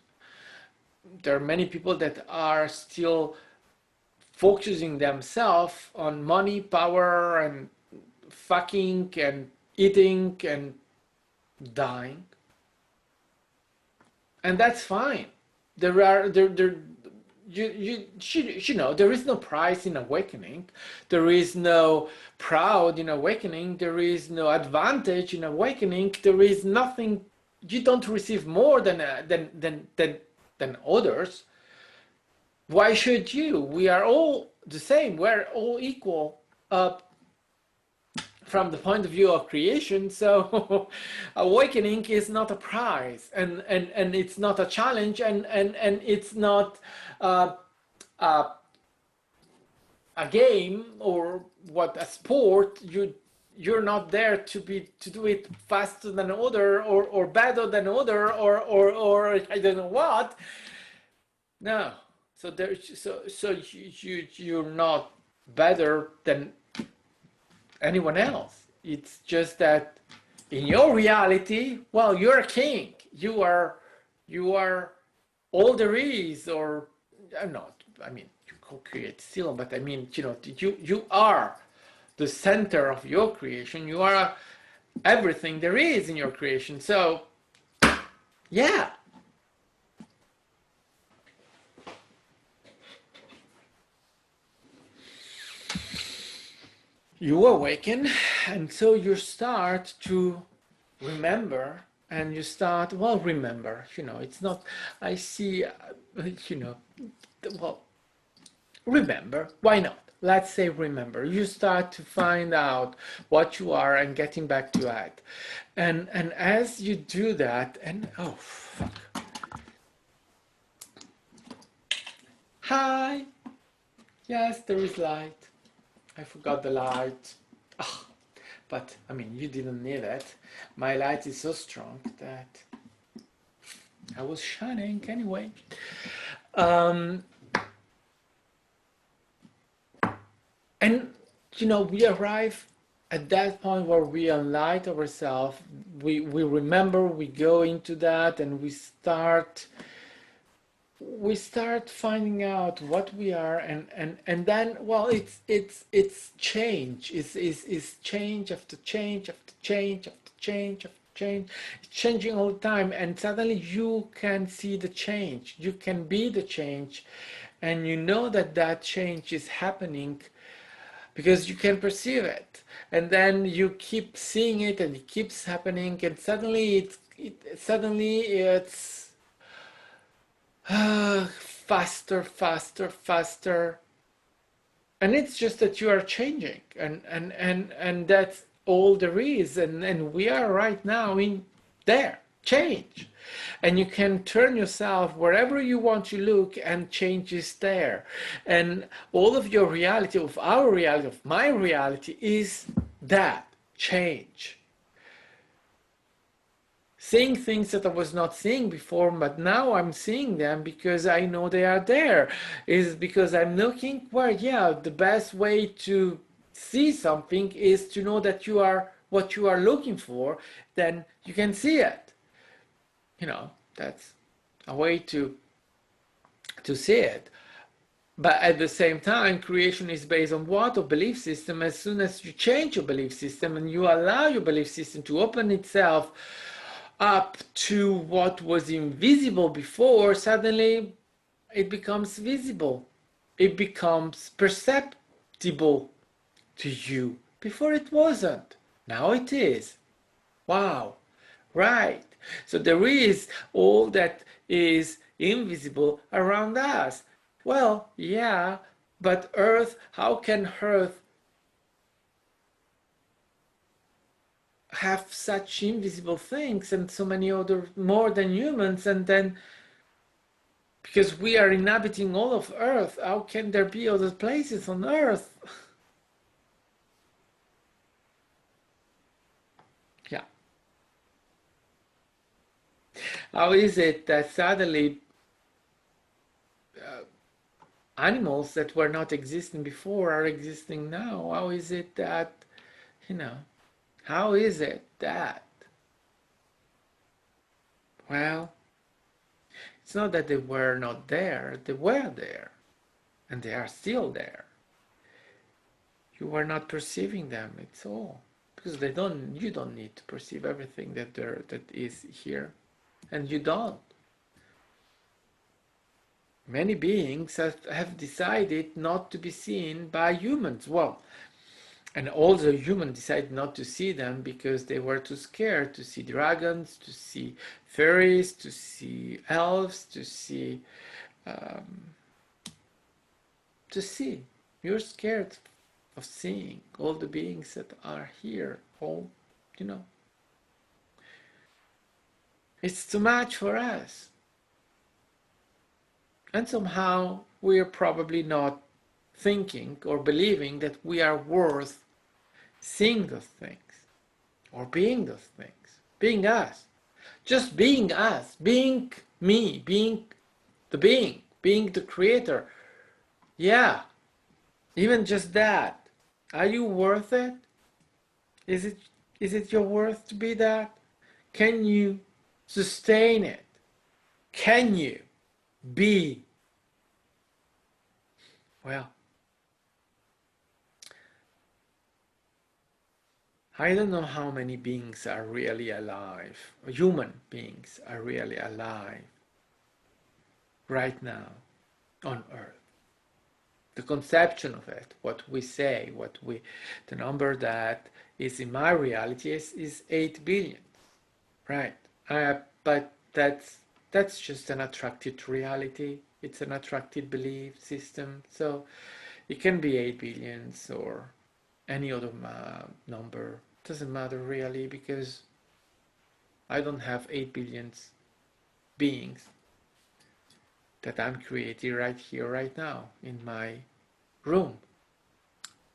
There are many people that are still focusing themselves on money, power, and fucking and eating and dying, and that's fine. There are there you know, there is no prize in awakening, there is no proud in awakening, there is no advantage in awakening, there is nothing. You don't receive more than others. Why should you? We are all the same. We're all equal from the point of view of creation. So awakening is not a prize, and it's not a challenge, and it's not a game or a sport. You're not there to do it faster than other, or better than other, or I don't know what. No. So you're not better than anyone else. It's just that in your reality, well, you're a king. you are all there is, or I'm not. I mean, you co-create still, but I mean, you are the center of your creation. You are everything there is in your creation. So, yeah. You awaken, and so you start to remember, and you start, well, remember, it's not, I see, well, remember, why not? Let's say remember. You start to find out what you are and getting back to it. And as you do that, and oh fuck. Hi. Yes, there is light. I forgot the light. Ah, but I mean, you didn't need it. My light is so strong that I was shining anyway. And we arrive at that point where we enlighten ourselves. We remember, we go into that, and we start finding out what we are, and then, well, it's change, is change after change after change after change after change. It's changing all the time, and suddenly you can see the change, you can be the change, and you know that change is happening because you can perceive it, and then you keep seeing it, and it keeps happening, and suddenly it's faster, faster, faster. And it's just that you are changing, and that's all there is, and we are right now in there, change. And you can turn yourself wherever you want to look, and change is there. And all of your reality, of our reality, of my reality, is that change. Seeing things that I was not seeing before, but now I'm seeing them because I know they are there. Is because I'm looking where, yeah, the best way to see something is to know that you are what you are looking for, then you can see it. That's a way to see it. But at the same time, creation is based on what? A belief system. As soon as you change your belief system and you allow your belief system to open itself up to what was invisible before, suddenly it becomes visible. It becomes perceptible to you. Before it wasn't. Now it is. Wow. Right. So there is all that is invisible around us. Well, yeah, but Earth, how can Earth have such invisible things and so many other more than humans? And then because we are inhabiting all of Earth, how can there be other places on Earth? Yeah. How is it that suddenly animals that were not existing before are existing now? How is it that, how is it that? Well, it's not that they were not there, they were there, and they are still there. You were not perceiving them, it's all. Because you don't need to perceive everything that is here, and you don't. Many beings have decided not to be seen by humans. Well, and also humans decided not to see them because they were too scared to see dragons, to see fairies, to see elves, to see. You're scared of seeing all the beings that are here. All, it's too much for us. And somehow we are probably not thinking or believing that we are worth seeing those things or being those things, being us, just being us, being me, being the creator. Yeah, even just that. Are you worth it? Is it your worth to be that? Can you sustain it? Can you be, well, I don't know how many beings are really alive, human beings are really alive right now on Earth. The conception of it, what we say, the number that is in my reality is 8 billion, right? But that's just an attracted reality. It's an attracted belief system. So it can be 8 billions or any other number. Doesn't matter really, because I don't have 8 billions beings that I'm creating right here, right now, in my room.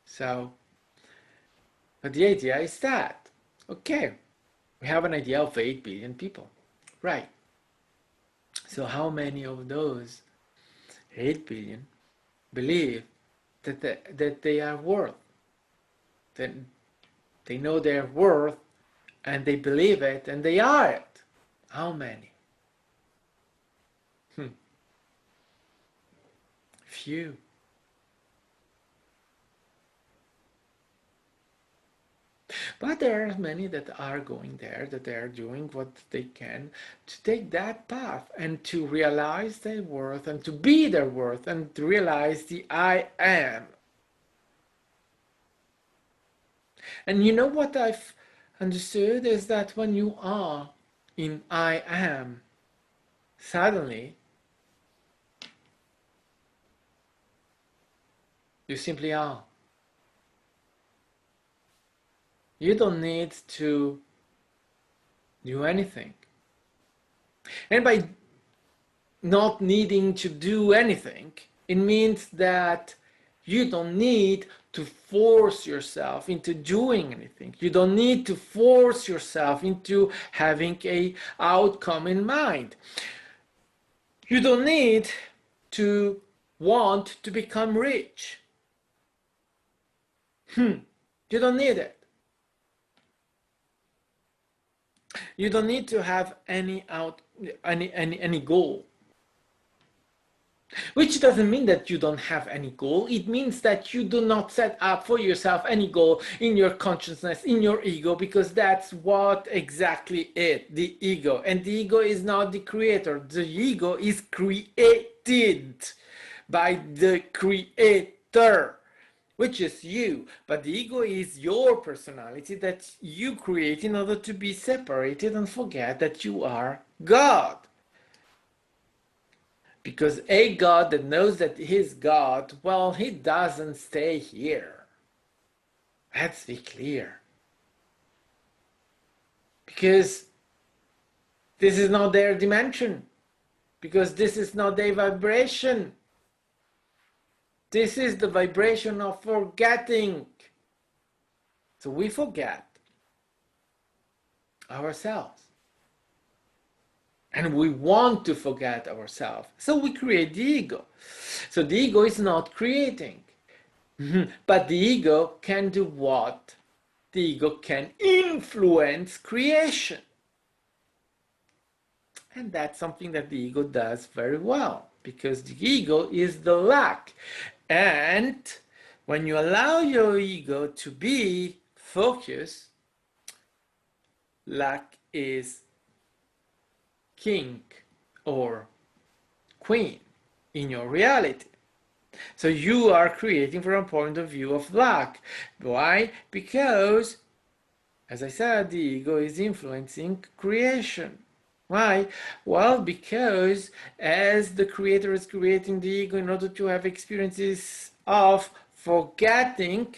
So, but the idea is that, okay, we have an idea of 8 billion people, right? So how many of those 8 billion believe that they are worth, that they know their worth, and they believe it, and they are it? How many? Few. But there are many that are going there, that they are doing what they can to take that path and to realize their worth and to be their worth and to realize the I am. And you know what I've understood is that when you are in I am, suddenly you simply are. You don't need to do anything. And by not needing to do anything, it means that you don't need to force yourself into doing anything. You don't need to force yourself into having an outcome in mind. You don't need to want to become rich. You don't need it. You don't need to have any goal. Which doesn't mean that you don't have any goal. It means that you do not set up for yourself any goal in your consciousness, in your ego, because that's what exactly it, the ego. And the ego is not the creator. The ego is created by the creator, which is you. But the ego is your personality that you create in order to be separated and forget that you are God. Because a God that knows that he's God, well, he doesn't stay here. Let's be clear. Because this is not their dimension. Because this is not their vibration. This is the vibration of forgetting. So we forget ourselves. And we want to forget ourselves. So we create the ego. So the ego is not creating. But the ego can do what? The ego can influence creation. And that's something that the ego does very well. Because the ego is the lack. And when you allow your ego to be focused, lack is king or queen in your reality. So you are creating from a point of view of lack. Why? Because, as I said, the ego is influencing creation. Why? Well, because as the creator is creating the ego in order to have experiences of forgetting,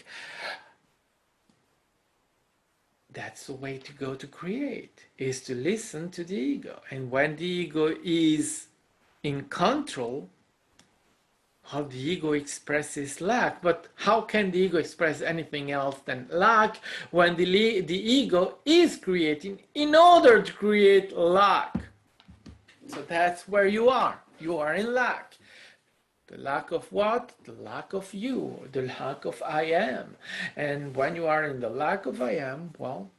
that's the way to go to create, is to listen to the ego. And when the ego is in control, how the ego expresses lack. But how can the ego express anything else than lack when the ego is creating in order to create lack? So that's where you are. You are in lack. The lack of what? The lack of you, the lack of I am. And when you are in the lack of I am, well,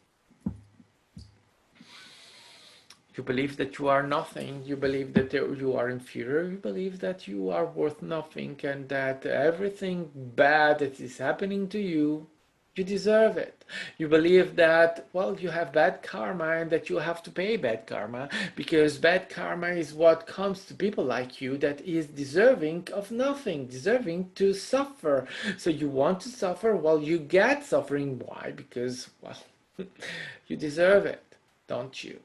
You believe that you are nothing. You believe that you are inferior. You believe that you are worth nothing and that everything bad that is happening to you, you deserve it. You believe that, well, you have bad karma and that you have to pay bad karma because bad karma is what comes to people like you that is deserving of nothing, deserving to suffer. So you want to suffer, well, you get suffering. Why? Because, well, you deserve it, don't you?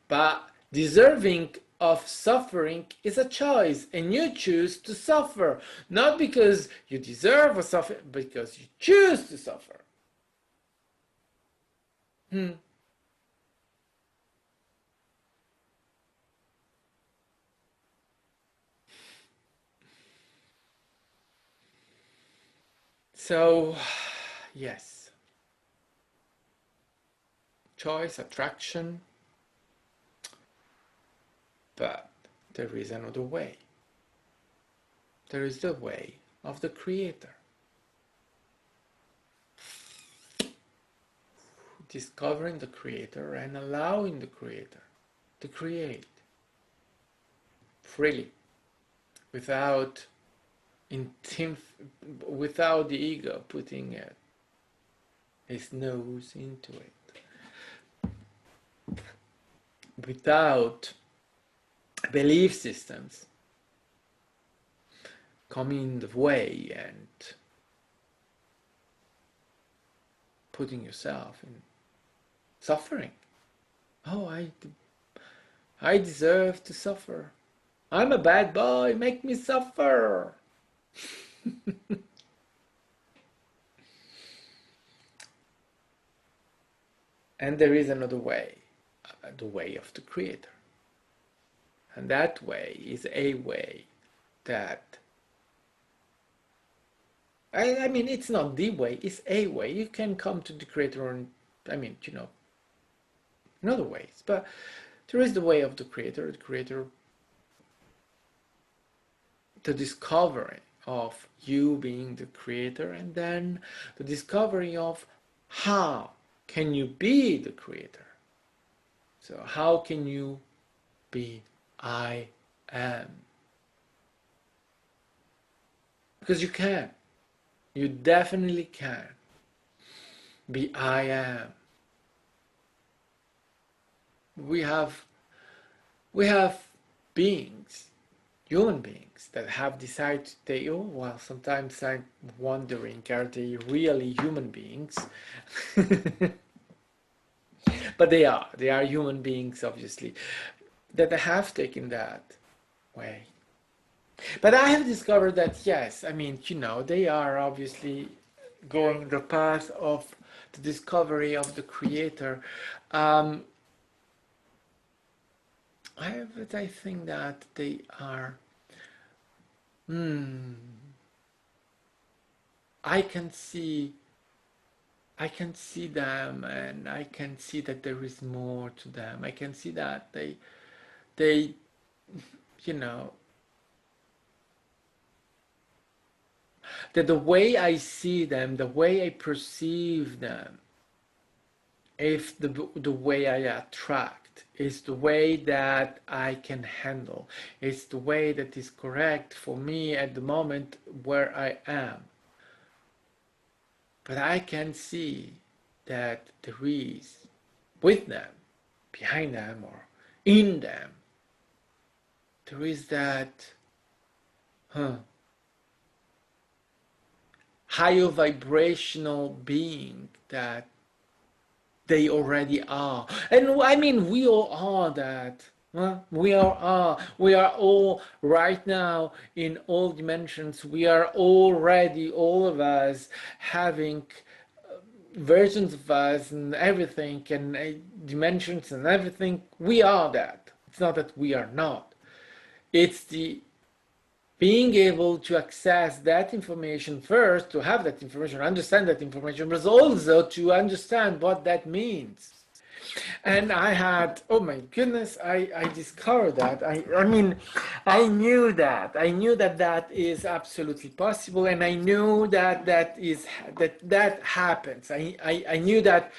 But deserving of suffering is a choice, and you choose to suffer, not because you deserve a suffer, because you choose to suffer. So, yes, choice, attraction, but there is another way. There is the way of the Creator. Discovering the Creator and allowing the Creator to create freely, without without the ego putting his nose into it, without belief systems coming in the way and putting yourself in suffering. Oh, I deserve to suffer. I'm a bad boy, make me suffer. And there is another way, the way of the Creator. And that way is a way that, I mean, it's not the way, it's a way. You can come to the Creator and, I mean, in other ways. But there is the way of the Creator, the discovery of you being the Creator, and then the discovery of how can you be the Creator. So how can you be I am? Because you can. You definitely can be I am. We have beings, human beings, that have decided they, oh, well, sometimes I'm wondering, are they really human beings? But they are human beings, obviously, that have taken that way. But I have discovered that, yes, I mean, they are obviously going the path of the discovery of the Creator. I think that they are, I can see them, and I can see that there is more to them. I can see that they, you know, that the way I see them, the way I perceive them, if the way I attract is the way that I can handle, it's the way that is correct for me at the moment where I am. But I can see that there is with them, behind them, or in them, there is that higher vibrational being that they already are. And I mean, we all are that. We are all right now in all dimensions. We are already, all of us, having versions of us and everything, and dimensions and everything. We are that. It's not that we are not. It's the being able to access that information first, to have that information, understand that information, but also to understand what that means. And I had, oh my goodness, I discovered that. I mean, I knew that. I knew that that is absolutely possible, and I knew that that happens. I knew that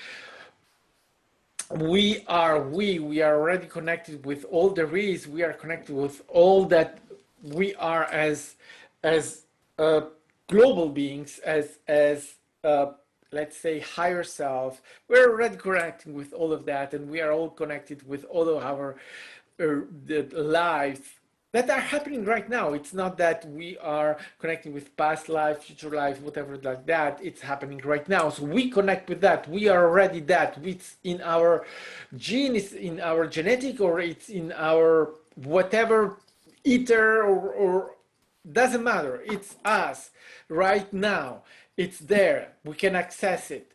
we are already connected with all there is. We are connected with all that we are as uh, global beings, as let's say higher self. We're already connecting with all of that, and we are all connected with all of our the lives that are happening right now. It's not that we are connecting with past life, future life, whatever like that. It's happening right now. So we connect with that. We are already that. It's in our gene, it's in our genetic, or it's in our whatever ether, or doesn't matter. It's us right now. It's there. We can access it.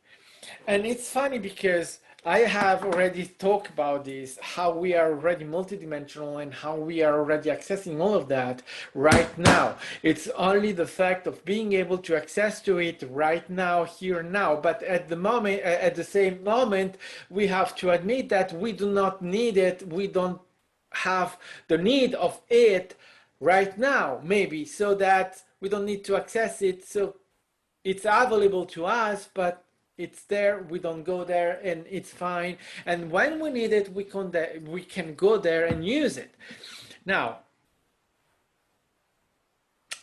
And it's funny because I have already talked about this, how we are already multidimensional and how we are already accessing all of that right now. It's only the fact of being able to access to it right now, here now. But at the moment, at the same moment, we have to admit that we do not need it. We don't have the need of it right now, maybe, so that we don't need to access it. So it's available to us, but it's there. We don't go there, and it's fine. And when we need it, we can go there and use it. Now,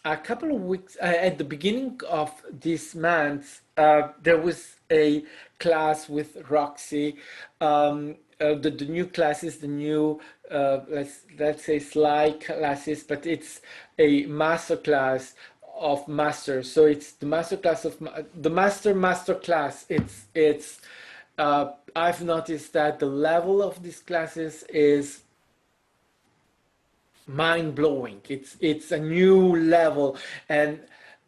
a couple of weeks at the beginning of this month, there was a class with Roxy. The new classes, the new let's say slide classes, but it's a master class of master. So it's the master class of the master class. It's I've noticed that the level of these classes is mind blowing. It's a new level, and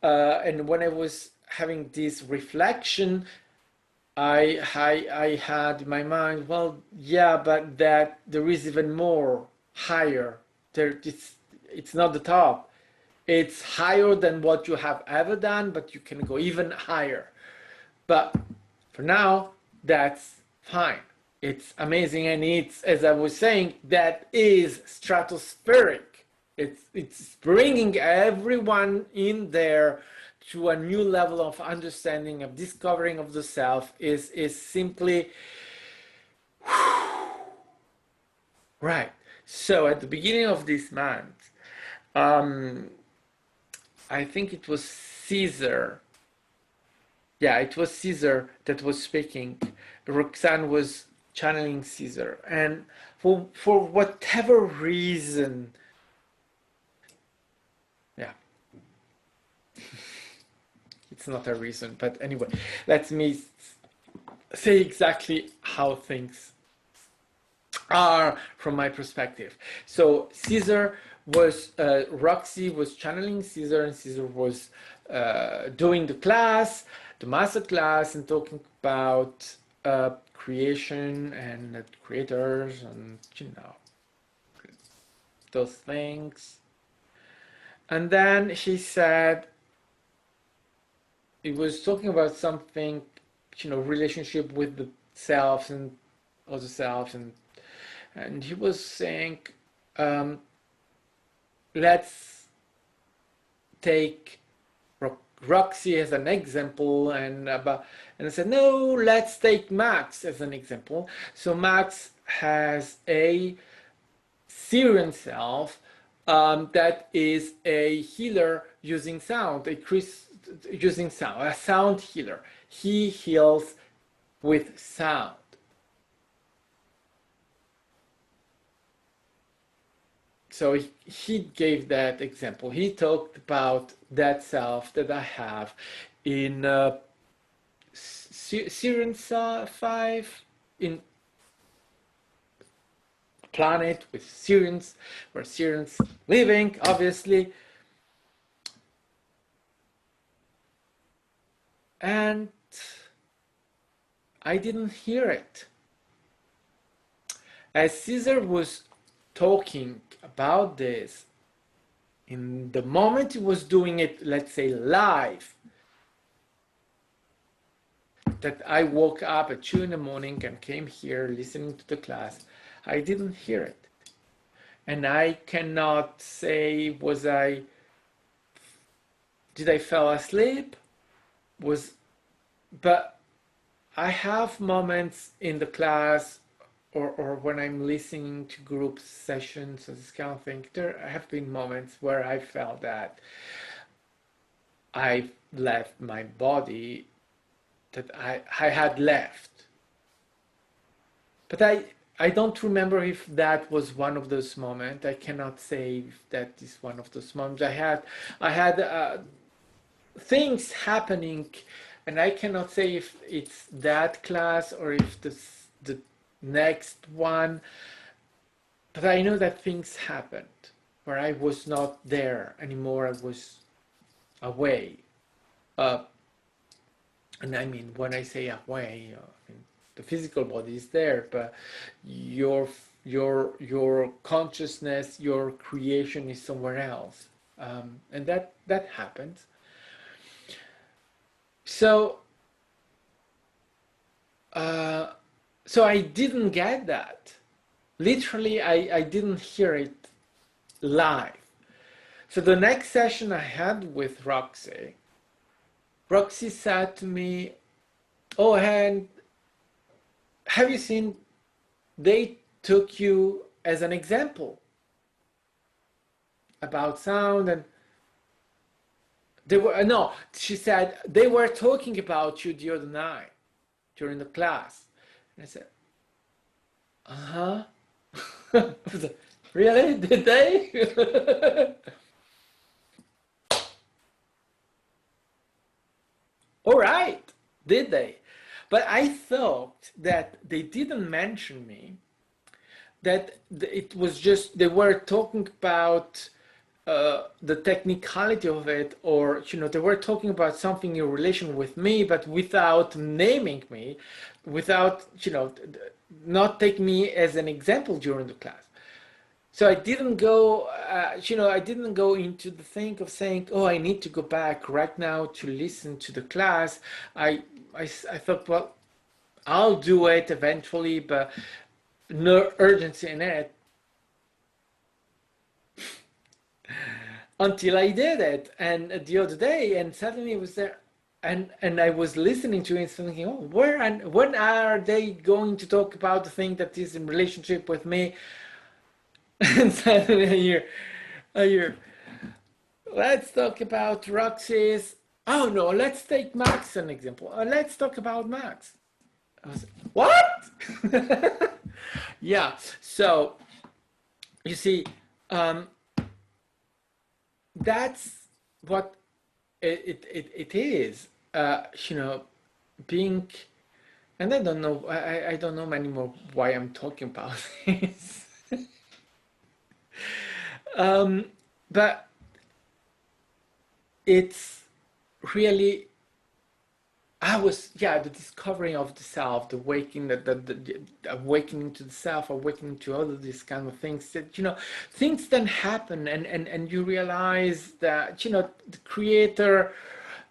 when I was having this reflection, I had in my mind, well, yeah, but that there is even more higher. There, it's not the top. It's higher than what you have ever done, but you can go even higher. But for now, that's fine. It's amazing, and it's, as I was saying, that is stratospheric. It's bringing everyone in there to a new level of understanding, of discovering of the self. Is simply right. So at the beginning of this month, I think it was Caesar. Yeah, it was Caesar that was speaking. Roxanne was channeling Caesar, and for whatever reason, yeah, it's not a reason, but anyway, let me say exactly how things are from my perspective. So Caesar was Roxy was channeling Caesar, and Caesar was doing the class, the master class, and talking about creation and creators, and those things. And then he said he was talking about something, relationship with the self and other self, and he was saying, let's take Roxy as an example, and I said, no, let's take Max as an example. So Max has a Syrian self that is a healer using sound, using sound, a sound healer. He heals with sound. So he gave that example. He talked about that self that I have in Syrian 5, in planet with Syrians, where Syrians living, obviously. And I didn't hear it. As Caesar was talking about this, in the moment he was doing it, let's say live, that I woke up at 2 in the morning and came here listening to the class, I didn't hear it. And I cannot say, did I fall asleep? But I have moments in the class or when I'm listening to group sessions or this kind of thing, there have been moments where I felt that I left my body, that I had left. But I don't remember if that was one of those moments. I cannot say if that is one of those moments. I had things happening, and I cannot say if it's that class or if the next one. But I know that things happened where I was not there anymore. I was away. And I mean, when I say away, I mean, the physical body is there, but your your consciousness, your creation is somewhere else, and that happens. So so I didn't get that. Literally, I didn't hear it live. So the next session I had with Roxy said to me, "Oh, and have you seen, they took you as an example about sound, and they were, no," she said, "they were talking about you the other night during the class." And I said, "Uh-huh." Really? Did they? All right, did they? But I thought that they didn't mention me, that it was just they were talking about the technicality of it, or they were talking about something in relation with me, but without naming me, without not taking me as an example during the class. So I didn't go, I didn't go into the thing of saying, "Oh, I need to go back right now to listen to the class." I thought, well, I'll do it eventually, but no urgency in it. Until I did it, and the other day, and suddenly it was there, and I was listening to it and thinking, "Oh, where and when are they going to talk about the thing that is in relationship with me?" And suddenly I hear, "Let's talk about Roxy's." Oh no, let's take Max an example. Let's talk about Max. I was, what? Yeah. So you see, that's what it is. Being, and I don't know. I don't know anymore why I'm talking about this. But it's really, the discovering of the self, the waking, the awakening to the self, awakening to all of these kind of things that, things then happen, and you realize that, the creator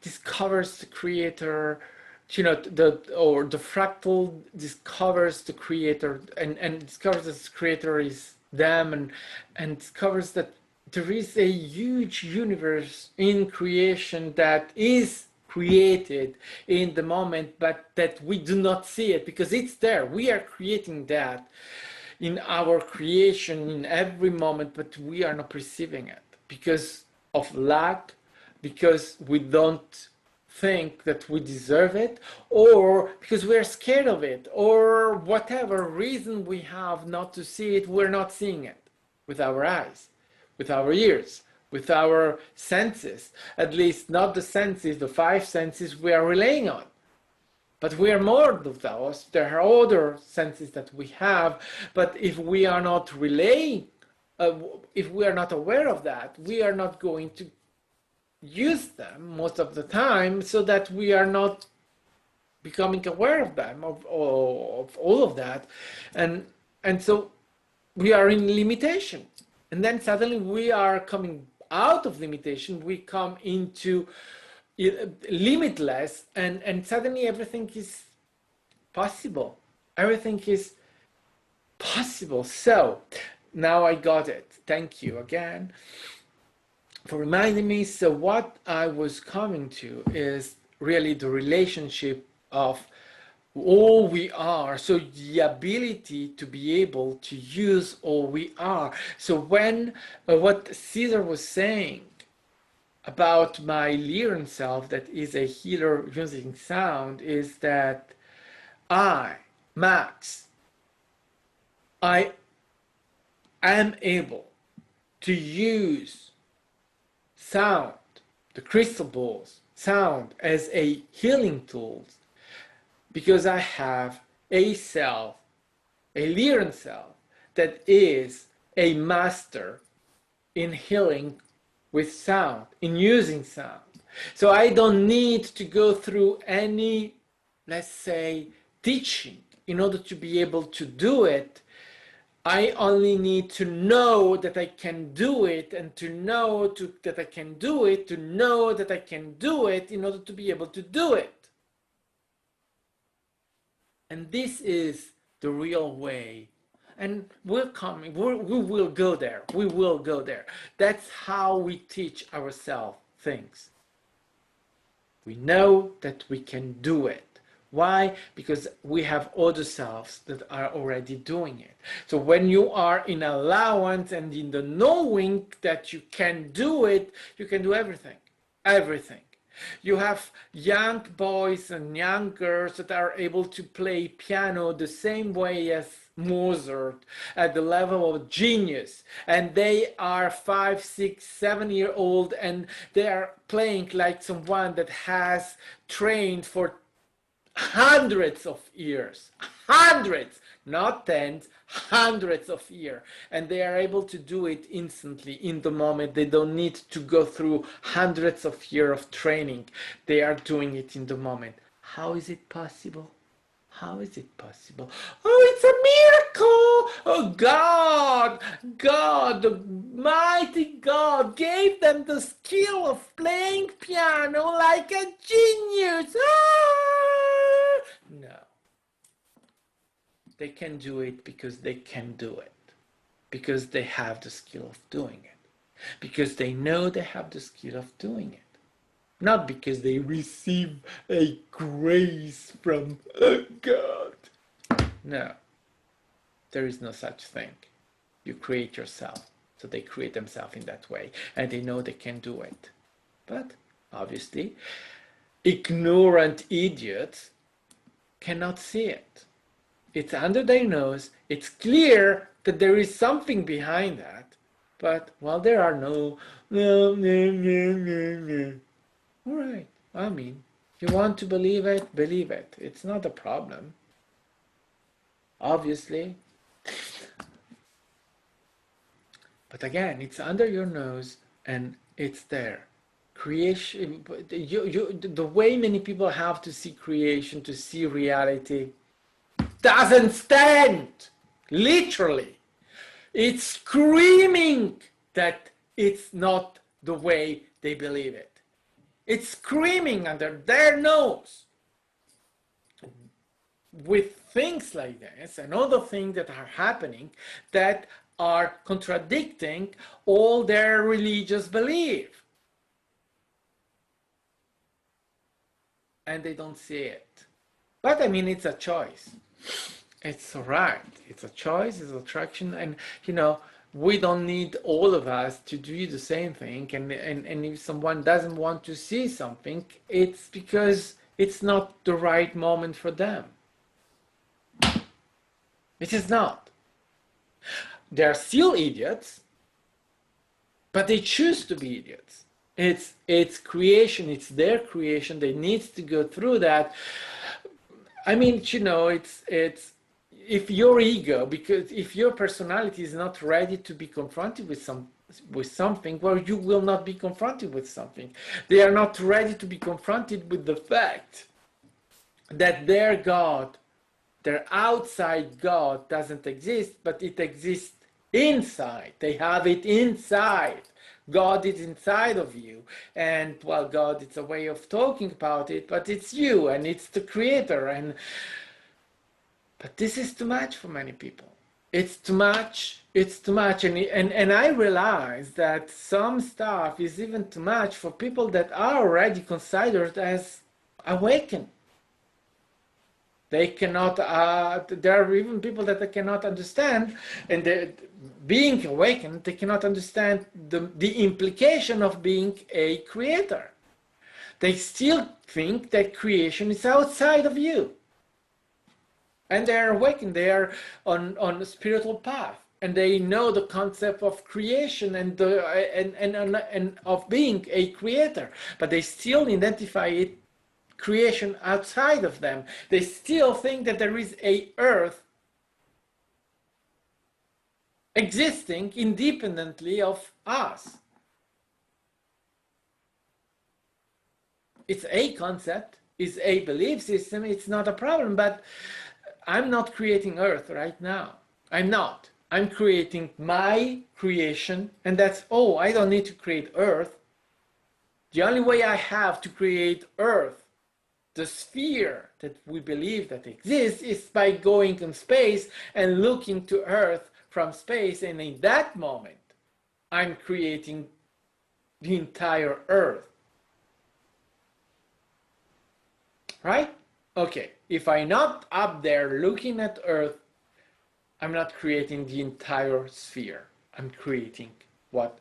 discovers the creator, the fractal discovers the creator, and discovers that the creator is them, and discovers that there is a huge universe in creation that is created in the moment, but that we do not see it because it's there. We are creating that in our creation in every moment, but we are not perceiving it because of lack, because we don't think that we deserve it, or because we're scared of it, or whatever reason we have not to see it. We're not seeing it with our eyes, with our ears, with our senses, at least not the senses, the five senses we are relying on. But we are more of those. There are other senses that we have, but if we are not relaying, if we are not aware of that, we are not going to use them most of the time, so that we are not becoming aware of them, of all of that, and so we are in limitation, and then suddenly we are coming out of limitation. We come into limitless, and suddenly everything is possible. Everything is possible. So now I got it. Thank you again for reminding me. So what I was coming to is really the relationship of all we are. So the ability to be able to use all we are. So when what Caesar was saying about my Lyran self, that is a healer using sound, is that I, Max, I am able to use sound, the crystal balls, sound as a healing tool, because I have a self, a Lyran self, that is a master in healing with sound, in using sound. So I don't need to go through any, let's say, teaching in order to be able to do it. I only need to know that I can do it, and to know that I can do it, to know that I can do it in order to be able to do it. And this is the real way. And we're coming, we will go there. We will go there. That's how we teach ourselves things. We know that we can do it. Why? Because we have other selves that are already doing it. So when you are in allowance and in the knowing that you can do it, you can do everything. Everything. You have young boys and young girls that are able to play piano the same way as Mozart, at the level of genius, and they are 5, 6, 7 year old, and they are playing like someone that has trained for hundreds of years, hundreds, not tens, hundreds of years, and they are able to do it instantly in the moment. They don't need to go through hundreds of years of training. They are doing it in the moment. How is it possible? How is it possible? Oh, it's a miracle! Oh, God, the mighty God gave them the skill of playing piano like a genius. Ah! No. They can do it because they can do it. Because they have the skill of doing it. Because they know they have the skill of doing it. Not because they receive a grace from God. No, there is no such thing. You create yourself. So they create themselves in that way, and they know they can do it. But obviously, ignorant idiots cannot see it. It's under their nose. It's clear that there is something behind that. But, well, there are no. All right. I mean, if you want to believe it, believe it. It's not a problem. Obviously. But again, it's under your nose and it's there. Creation, the way many people have to see creation, to see reality, doesn't stand. Literally. It's screaming that it's not the way they believe it. It's screaming under their nose. With things like this and other things that are happening that are contradicting all their religious belief. And they don't see it. But I mean, it's a choice. It's all right. It's a choice, it's attraction. And, you know, we don't need all of us to do the same thing. And if someone doesn't want to see something, it's because it's not the right moment for them. It is not. They're still idiots, but they choose to be idiots. It's creation, it's their creation. They need to go through that. I mean, you know, it's if your ego, because if your personality is not ready to be confronted with something, well, you will not be confronted with something. They are not ready to be confronted with the fact that their God, their outside God, doesn't exist, but it exists inside. They have it inside. God is inside of you. And, well, God, it's a way of talking about it, but it's you and it's the creator. But this is too much for many people. It's too much. It's too much. And I realize that some stuff is even too much for people that are already considered as awakened. They cannot, there are even people that they cannot understand, and being awakened, they cannot understand the implication of being a creator. They still think that creation is outside of you. And they are awakened, they are on a spiritual path. And they know the concept of creation and of being a creator, but they still identify it creation outside of them. They still think that there is a earth existing independently of us. It's a concept, it's a belief system, it's not a problem, but I'm not creating earth right now. I'm not. I'm creating my creation, and that's all. I don't need to create earth. The only way I have to create earth, the sphere that we believe that exists, is by going in space and looking to earth from space, and in that moment I'm creating the entire earth. Right? Okay, if I'm not up there looking at earth, I'm not creating the entire sphere. I'm creating what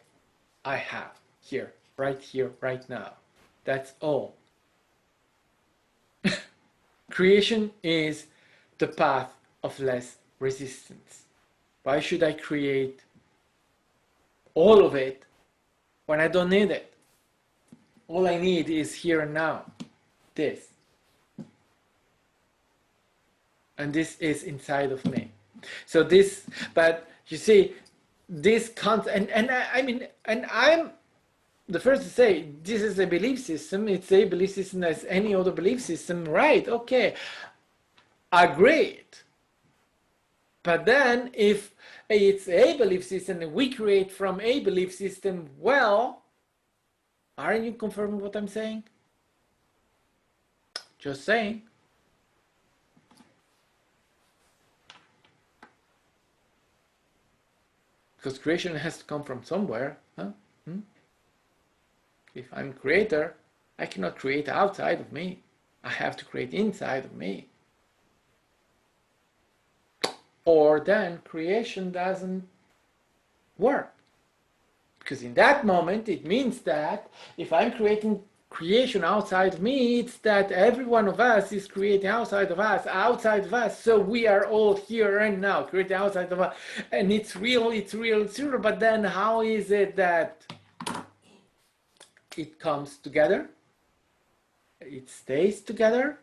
I have here, right now. That's all. Creation is the path of less resistance. Why should I create all of it when I don't need it? All I need is here and now. This. And this is inside of me. So this, but you see, this concept, and I'm the first to say this is a belief system. It's a belief system as any other belief system, right? Okay, agreed. But then, if it's a belief system and we create from a belief system, well, aren't you confirming what I'm saying? Just saying. Because creation has to come from somewhere. Huh? If I'm creator, I cannot create outside of me. I have to create inside of me. Or then creation doesn't work. Because in that moment, it means that if I'm creating creation outside of me, it's that every one of us is creating outside of us. So we are all here and now, creating outside of us. And it's real. But then how is it that it comes together? It stays together?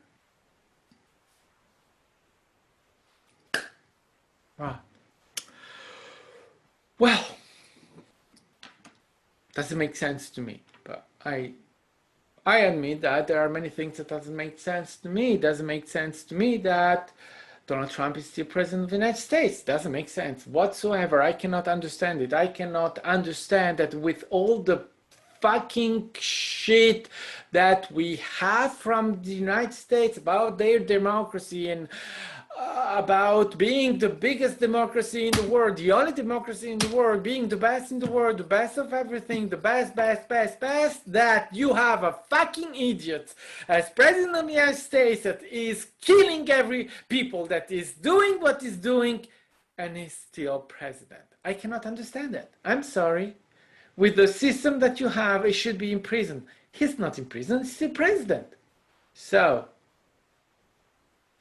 Wow. Well, doesn't make sense to me, but I admit that there are many things that doesn't make sense to me. It doesn't make sense to me that Donald Trump is still president of the United States. It doesn't make sense whatsoever. I cannot understand it. I cannot understand that with all the fucking shit that we have from the United States about their democracy and about being the biggest democracy in the world, the only democracy in the world, being the best in the world, the best of everything, the best, that you have a fucking idiot as president of the United States that is killing every people, that is doing what he's doing, and is still president. I cannot understand that. I'm sorry. With the system that you have, he should be in prison. He's not in prison, he's still president. So,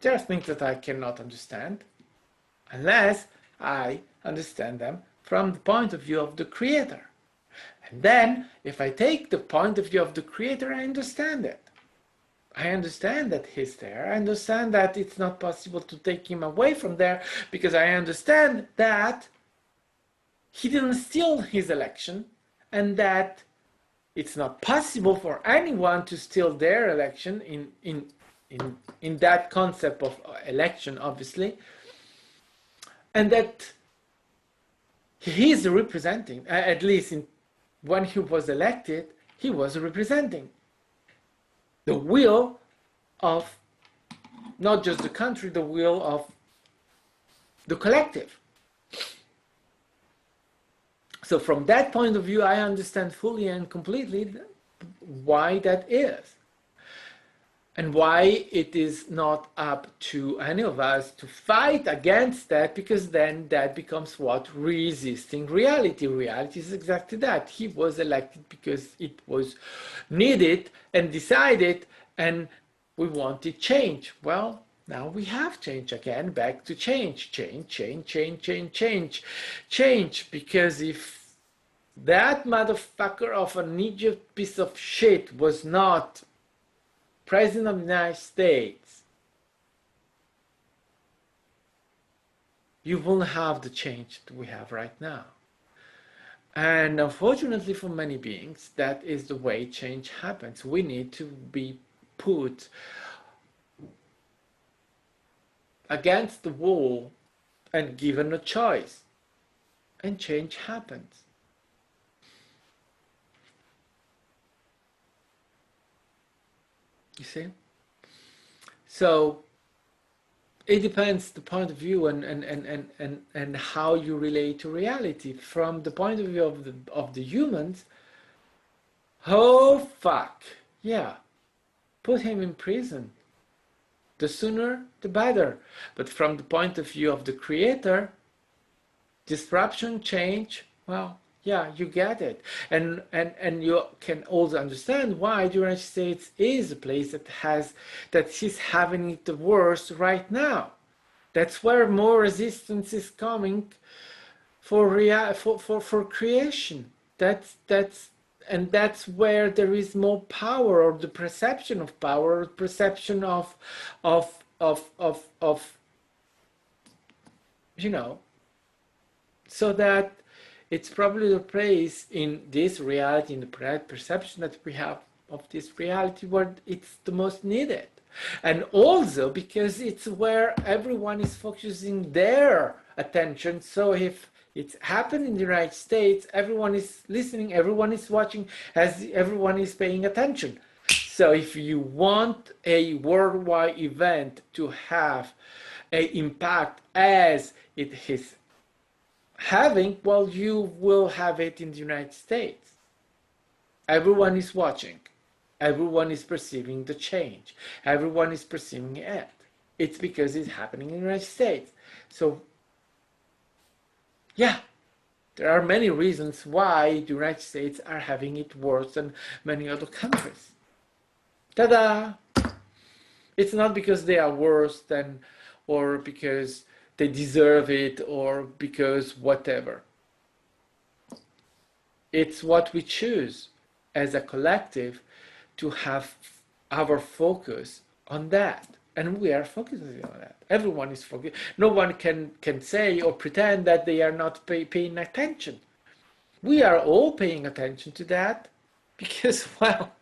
there are things that I cannot understand unless I understand them from the point of view of the creator. And then, if I take the point of view of the creator, I understand it. I understand that he's there. I understand that it's not possible to take him away from there, because I understand that he didn't steal his election, and that it's not possible for anyone to steal their election in that concept of election, obviously, and that he is representing, at least when he was elected, he was representing the will of not just the country, the will of the collective. So from that point of view, I understand fully and completely why that is. And why it is not up to any of us to fight against that, because then that becomes what? Resisting reality. Reality is exactly that. He was elected because it was needed and decided, and we wanted change. Well, now we have change again, back to change, change, because if that motherfucker of an idiot piece of shit was not President of the United States, you won't have the change that we have right now. And unfortunately for many beings, that is the way change happens. We need to be put against the wall and given a choice, and change happens. You see? So it depends the point of view and how you relate to reality. From the point of view of the humans, oh fuck, yeah, put him in prison. The sooner, the better. But from the point of view of the creator, disruption, change, well, yeah, you get it. And you can also understand why the United States is a place that is having it the worst right now. That's where more resistance is coming for creation. That's where there is more power, or the perception of power, or perception of you know, so that it's probably the place in this reality, in the perception that we have of this reality, where it's the most needed. And also because it's where everyone is focusing their attention. So if it's happened in the United States, everyone is listening, everyone is watching, everyone is paying attention. So if you want a worldwide event to have an impact as it is having, well, you will have it in the United States. Everyone is watching. Everyone is perceiving the change. Everyone is perceiving it. It's because it's happening in the United States. So, yeah, there are many reasons why the United States are having it worse than many other countries. Ta-da! It's not because they are worse than, or because they deserve it, or because whatever. It's what we choose as a collective to have our focus on that. And we are focusing on that. Everyone is focused. No one can say or pretend that they are not paying attention. We are all paying attention to that because, well,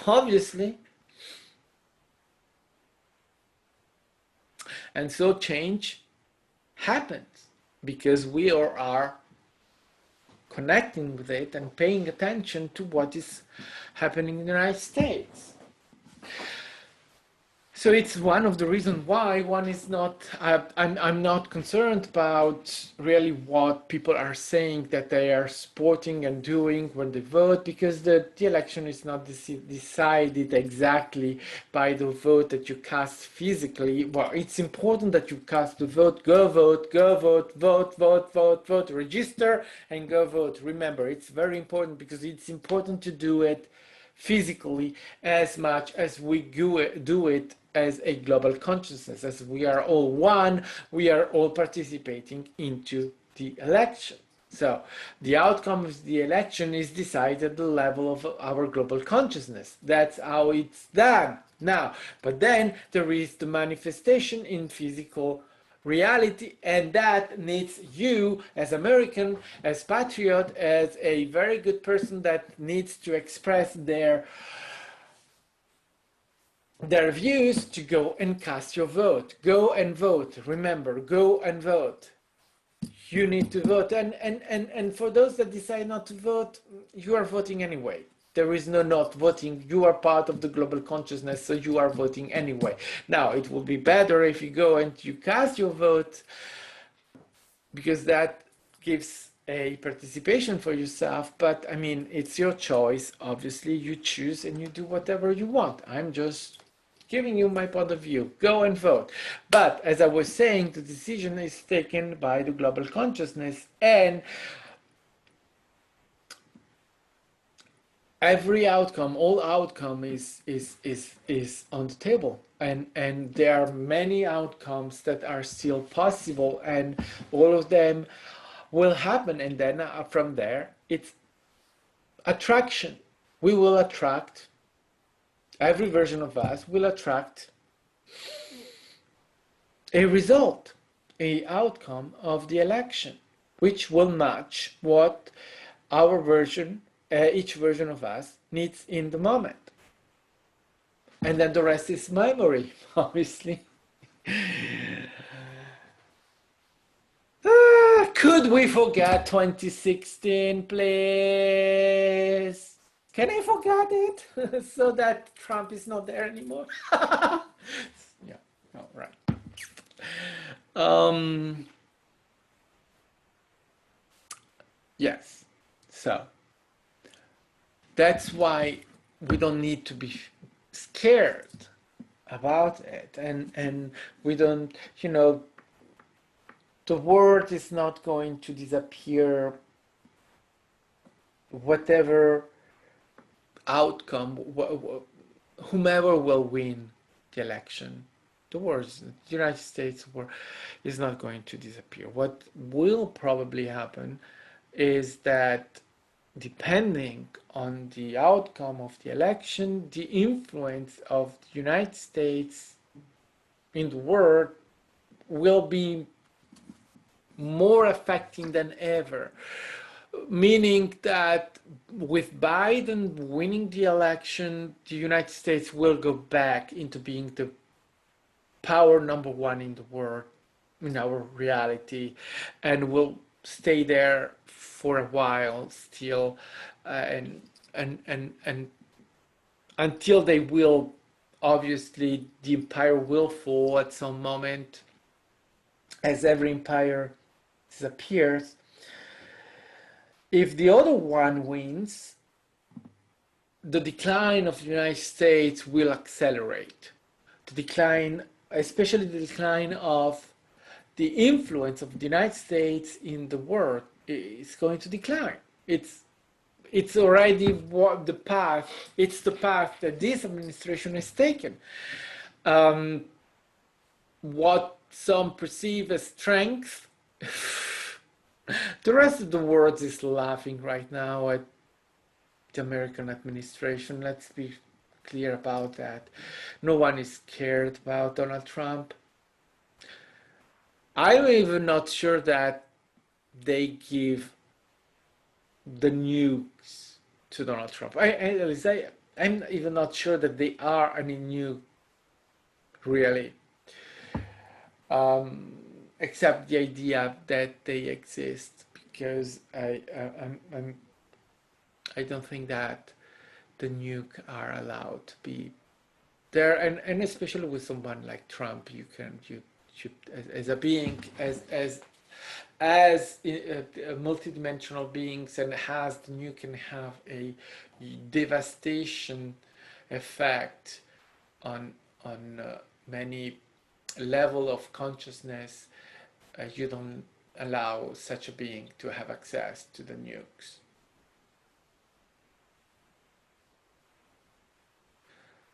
obviously. And so change happens because we are connecting with it and paying attention to what is happening in the United States. So it's one of the reasons why one is not, I'm not concerned about really what people are saying that they are supporting and doing when they vote, because the election is not decided exactly by the vote that you cast physically. Well, it's important that you cast the vote, go vote, vote, register and go vote. Remember, it's very important because it's important to do it physically as much as we do it as a global consciousness. As we are all one, we are all participating into the election. So the outcome of the election is decided at the level of our global consciousness. That's how it's done now. But then there is the manifestation in physical reality, and that needs you as American, as patriot, as a very good person that needs to express their views, to go and cast your vote. Go and vote. Remember, go and vote. You need to vote. And for those that decide not to vote, you are voting anyway. There is no not voting. You are part of the global consciousness, so you are voting anyway. Now, it will be better if you go and you cast your vote, because that gives a participation for yourself, but I mean, it's your choice. Obviously, you choose and you do whatever you want. I'm just giving you my point of view. Go and vote. But as I was saying, the decision is taken by the global consciousness, and every outcome, all outcome is on the table, and there are many outcomes that are still possible, and all of them will happen, and then from there it's attraction. We will attract, every version of us will attract a result, a outcome of the election, which will match what our version, each version of us needs in the moment. And then the rest is memory, obviously. Could we forget 2016, please? Can I forget it so that Trump is not there anymore? Yeah, all right. Um, yes, so that's why we don't need to be scared about it, and we don't, the world is not going to disappear, whatever outcome, whomever will win the election. The United States war is not going to disappear. What will probably happen is that, depending on the outcome of the election, the influence of the United States in the world will be more affecting than ever. Meaning that with Biden winning the election, the United States will go back into being the power number one in the world, in our reality, and will stay there for a while still, and until they will, obviously, the empire will fall at some moment, as every empire disappears. If the other one wins, the decline of the United States will accelerate. The decline, especially the decline of the influence of the United States in the world, is going to decline. It's already the path. It's the path that this administration has taken. What some perceive as strength, the rest of the world is laughing right now at the American administration. Let's be clear about that. No one is scared about Donald Trump. I'm even not sure that they give the nukes to Donald Trump. I'm even not sure that they are any nuke, really. Except the idea that they exist, because I don't think that the nuke are allowed to be there, and especially with someone like Trump, you as a being, as multidimensional beings, and has the nuke can have a devastation effect on many level of consciousness. You don't allow such a being to have access to the nukes,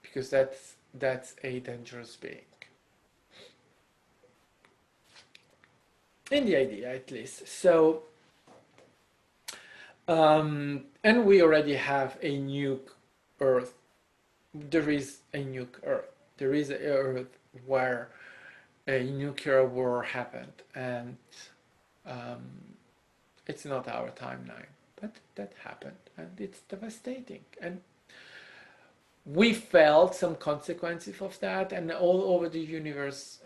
because that's a dangerous being, in the idea at least. So and we already have a nuke Earth. There is a nuke Earth. There is an Earth where a nuclear war happened, and it's not our timeline, but that happened, and it's devastating, and we felt some consequences of that, and all over the universe,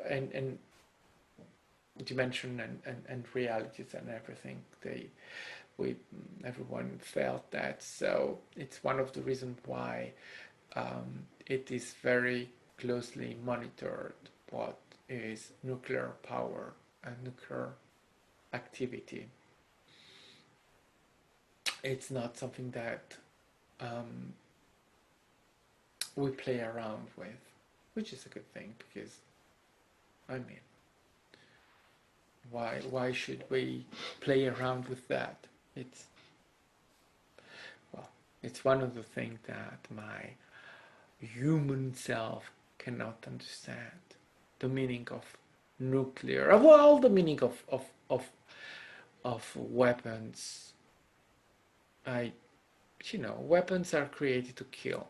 and dimension and realities and everything, everyone felt that. So it's one of the reasons why it is very closely monitored what is nuclear power and nuclear activity. it's not something that um, we play around with, which is a good thing because, I mean, why should we play around with that? It's well, it's one of the things that my human self cannot understand. The meaning of nuclear, well, the meaning of weapons. I, weapons are created to kill.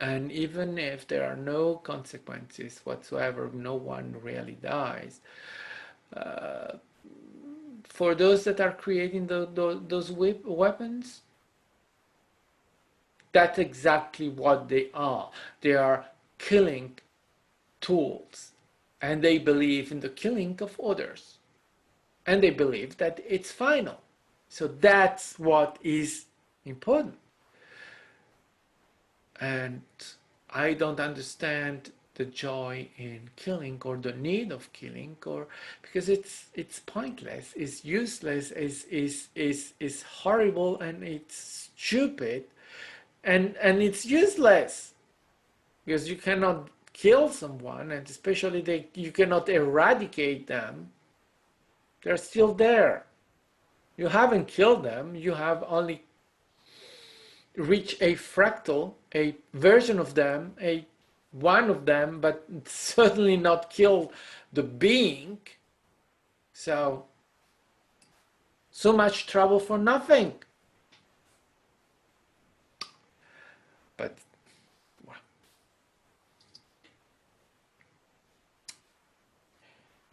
And even if there are no consequences whatsoever, no one really dies. Uh, for those that are creating those weapons, that's exactly what they are. They are killing tools, and they believe in the killing of others, and they believe that it's final. So that's what is important. And I don't understand the joy in killing or the need of killing, or because it's pointless, it's useless, is horrible, and it's stupid, and it's useless because you cannot kill someone, and especially you cannot eradicate them. They're still there. You haven't killed them, you have only reach a fractal, a version of them, a one of them, but certainly not kill the being. So much trouble for nothing. But well,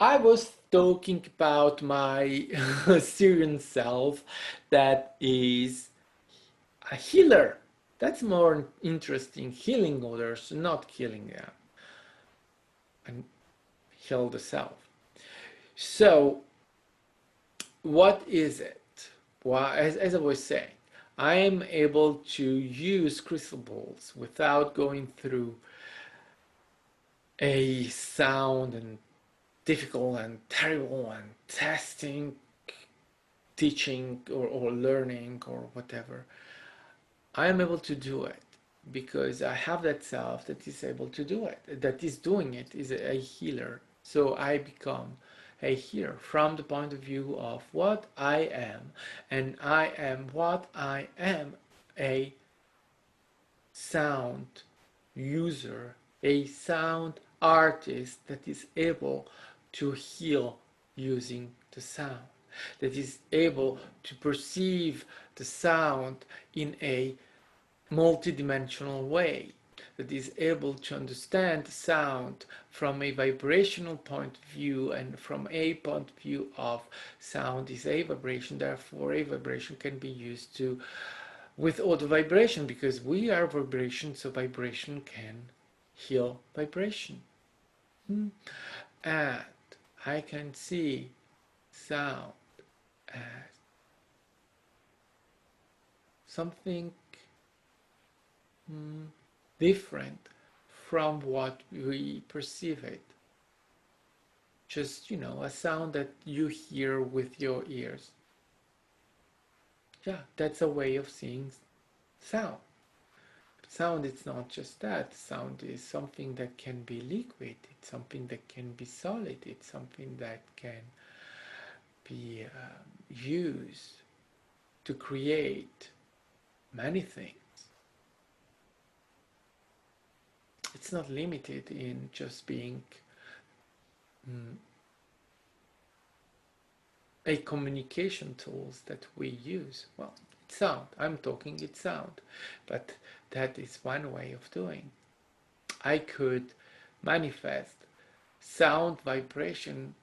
I was talking about my Syrian self that is a healer. That's more interesting, healing others, not killing them, and heal the self. So, what is it? Well, as I was saying, I am able to use crystal balls without going through a sound and difficult and terrible and testing, teaching, or learning, or whatever. I am able to do it because I have that self that is able to do it, that is doing it, is a healer. So I become a healer from the point of view of what I am, and I am what I am, a sound user, a sound artist that is able to heal using the sound, that is able to perceive the sound in a multidimensional way, that is able to understand sound from a vibrational point of view, and from a point of view of sound is a vibration, therefore a vibration can be used to with other vibration, because we are vibration, so vibration can heal vibration. And I can see sound as something different from what we perceive it. Just, a sound that you hear with your ears. Yeah, that's a way of seeing sound. Sound is not just that. Sound is something that can be liquid. It's something that can be solid. It's something that can be used to create many things. It's not limited in just being a communication tools that we use. Well, it's sound. I'm talking it's sound, but that is one way of doing. I could manifest sound vibration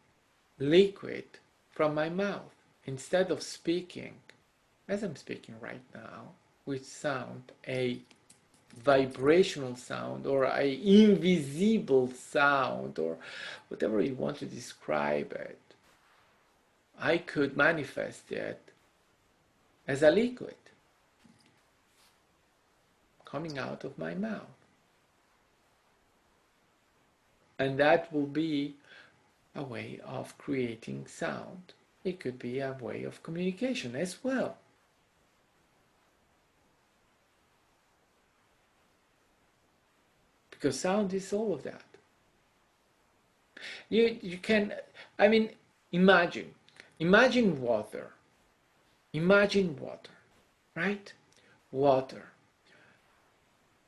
liquid from my mouth instead of speaking as I'm speaking right now with sound, a vibrational sound or a invisible sound, or whatever you want to describe it. I could manifest it as a liquid coming out of my mouth. And that will be a way of creating sound it could be a way of communication as well. Because sound is all of that. You can, I mean, imagine water. Imagine water, right? Water.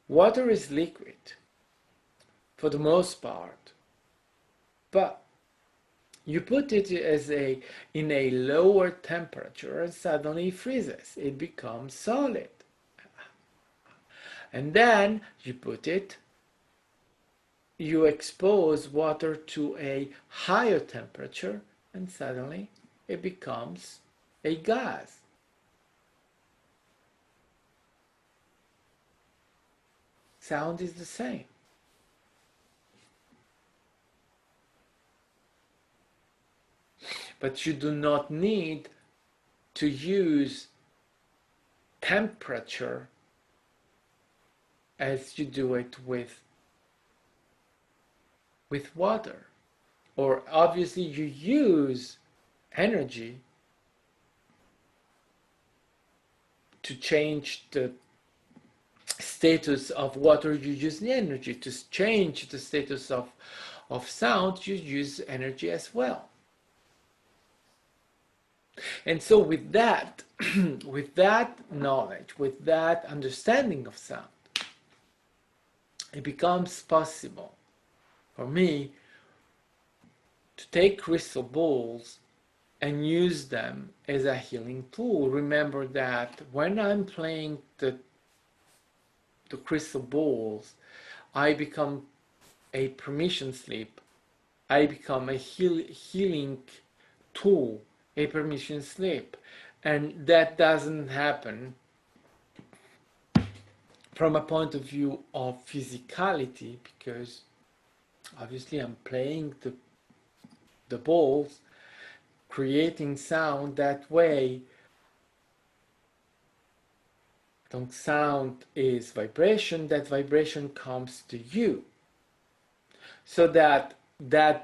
Water is liquid for the most part, but you put it in a lower temperature and suddenly it freezes. It becomes solid. And then you expose water to a higher temperature and suddenly it becomes a gas. Sound is the same. But you do not need to use temperature as you do it with water. Or obviously you use energy to change the status of water. You use the energy to change the status of sound. You use energy as well. And so with that with that knowledge, with that understanding of sound, it becomes possible for me to take crystal balls and use them as a healing tool. Remember that when I'm playing the crystal balls, I become a permission slip. I become a healing tool, a permission slip. And that doesn't happen from a point of view of physicality, because obviously I'm playing the balls, creating sound that way. Sound is vibration. That vibration comes to you, so that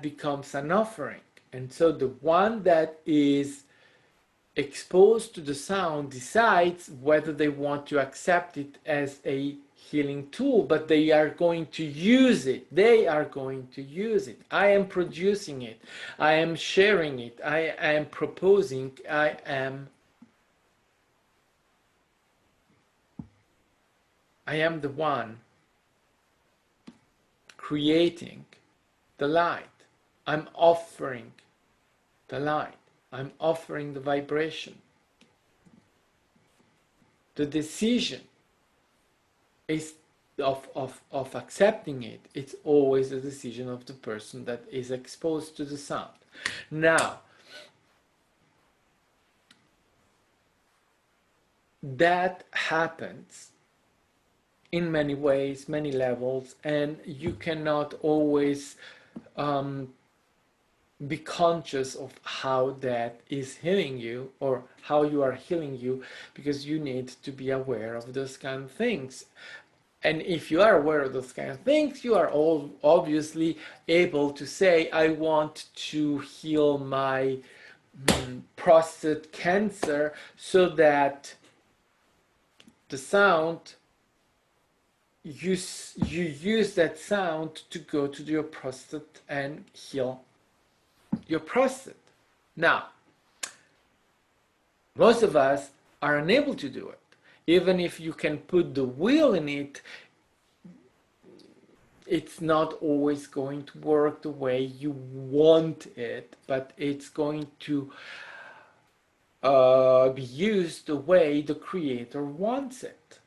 becomes an offering. And so the one that is exposed to the sound decides whether they want to accept it as a healing tool, but they are going to use it. They are going to use it. I am producing it. I am sharing it. I am proposing. I am the one creating the light. I'm offering the light. I'm offering the vibration. The decision is of accepting it. It's always the decision of the person that is exposed to the sound. Now, that happens in many ways, many levels, and you cannot always be conscious of how that is healing you or how you are healing you, because you need to be aware of those kind of things. And if you are aware of those kind of things, you are all obviously able to say, I want to heal my prostate cancer, so that the sound, you use that sound to go to your prostate and heal your prostate. Now, most of us are unable to do it. Even if you can put the will in it, it's not always going to work the way you want it, but it's going to be used the way the creator wants it.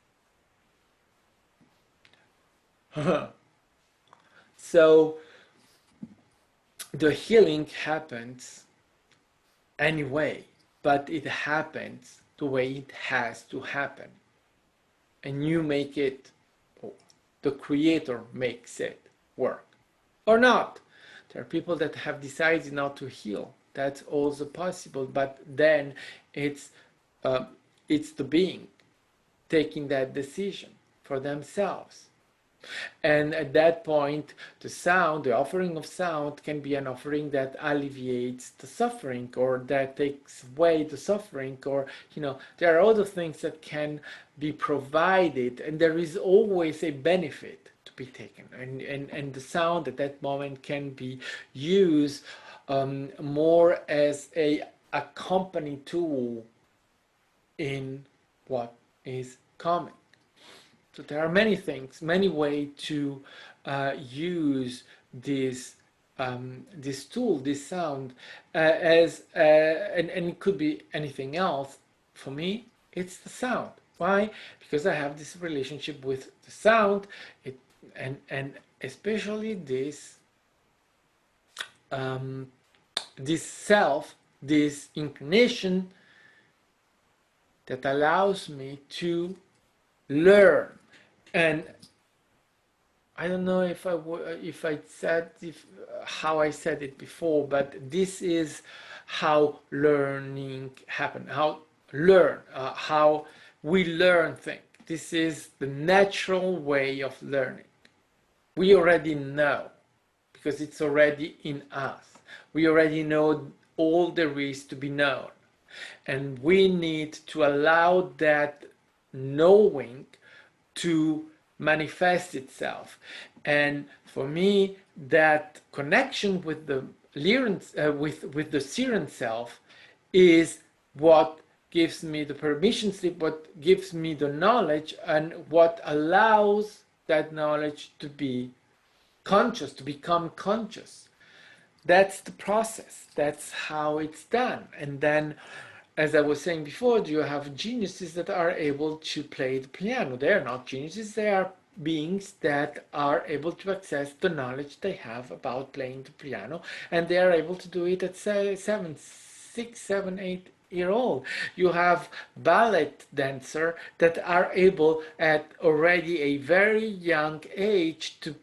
So the healing happens anyway, but it happens the way it has to happen. And you make it, the creator makes it work. Or not. There are people that have decided not to heal. That's also possible, but then it's the being taking that decision for themselves. And at that point, the sound, the offering of sound, can be an offering that alleviates the suffering, or that takes away the suffering, or, there are other things that can be provided, and there is always a benefit to be taken. And the sound at that moment can be used more as a accompany tool in what is coming. So there are many things, many ways to use this this tool, this sound, and it could be anything else. For me, it's the sound. Why? Because I have this relationship with the sound, it, and especially um, this self, this inclination that allows me to learn. And I don't know if I said how I said it before, but this is how learning happen. How we learn things. This is the natural way of learning. We already know because it's already in us. We already know all there is to be known, and we need to allow that knowing to manifest itself. And for me, that connection with the with the Siren self is what gives me the permission slip, what gives me the knowledge, and what allows that knowledge to be conscious, to become conscious. That's the process. That's how it's done. And then, as I was saying before, you have geniuses that are able to play the piano. They are not geniuses, they are beings that are able to access the knowledge they have about playing the piano, and they are able to do it at 6, 7, 8 year old. You have ballet dancer that are able at already a very young age to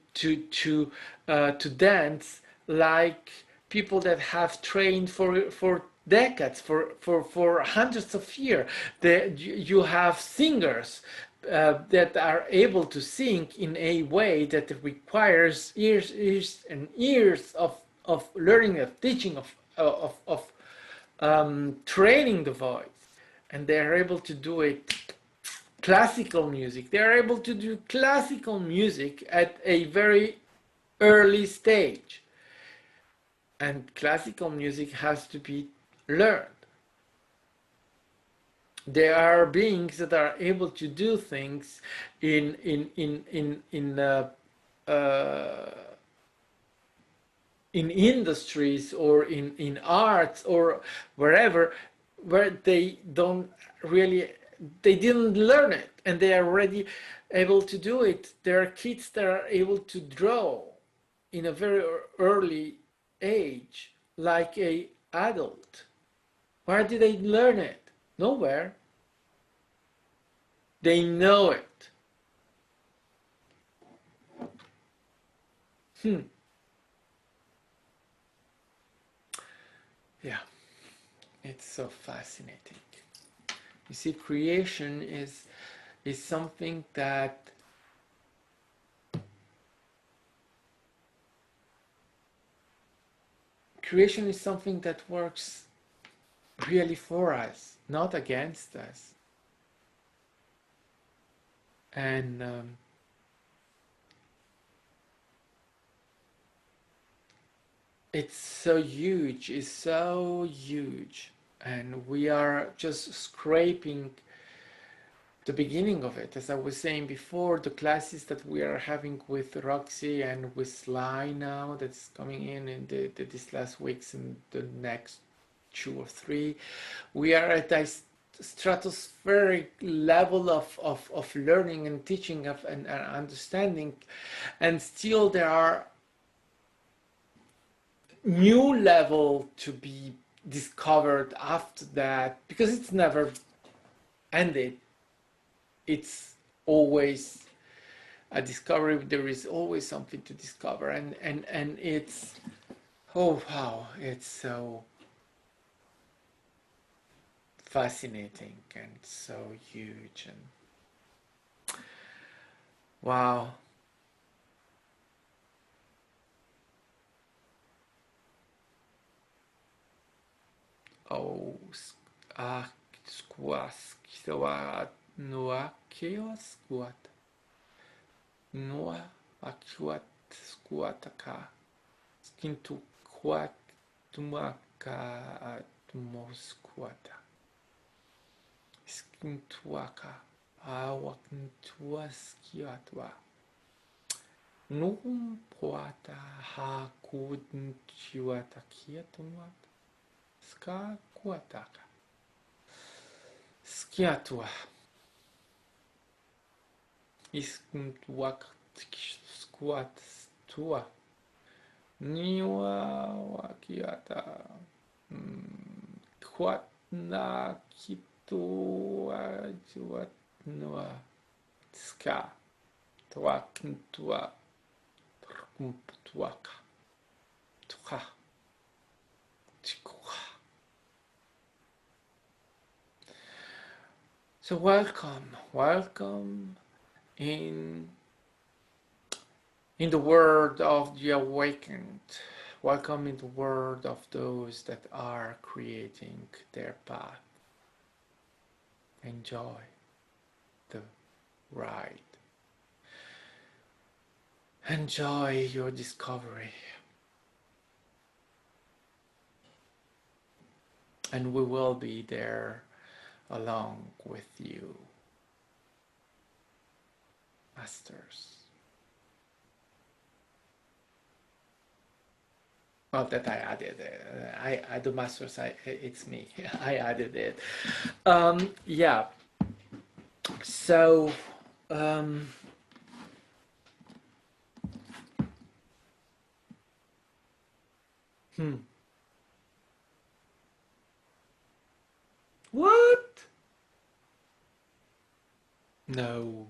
dance like people that have trained for decades, for hundreds of years. You have singers that are able to sing in a way that requires years and years of learning, of teaching, of training the voice. And they are able to do it. Classical music. They are able to do classical music at a very early stage. And classical music has to be learned. There are beings that are able to do things in industries or in arts or wherever, where they didn't learn it, and they are already able to do it. There are kids that are able to draw in a very early age, like a adult. Where did they learn it? Nowhere. They know it. Yeah, it's so fascinating. You see, creation is something that works really for us, not against us. And it's so huge, and we are just scraping the beginning of it. As I was saying before, the classes that we are having with Roxy and with Sly now, that's coming in this last weeks and the next 2 or 3, we are at a stratospheric level of learning and teaching and understanding, and still there are new level to be discovered after that, because it's never ended. It's always a discovery. There is always something to discover, and it's, oh wow, it's so fascinating and so huge. And wow, au squas kiwa noa keo squat noa akiwat squataka skintu quat tumaka atmosquata skintuaka awakintuaskiatwa num poata hakudnchiwatakiatumwat ska kuataka skiatua iskuntuak squat tua niwa wakiata quat na kitua juatnua ska tuakintua tuaka tuka chikuka. So welcome in the world of the awakened. Welcome in the world of those that are creating their path. Enjoy the ride. Enjoy your discovery. And we will be there along with you, masters. Not that I added it. I do masters. It's me. I added it. Yeah. So. What? No.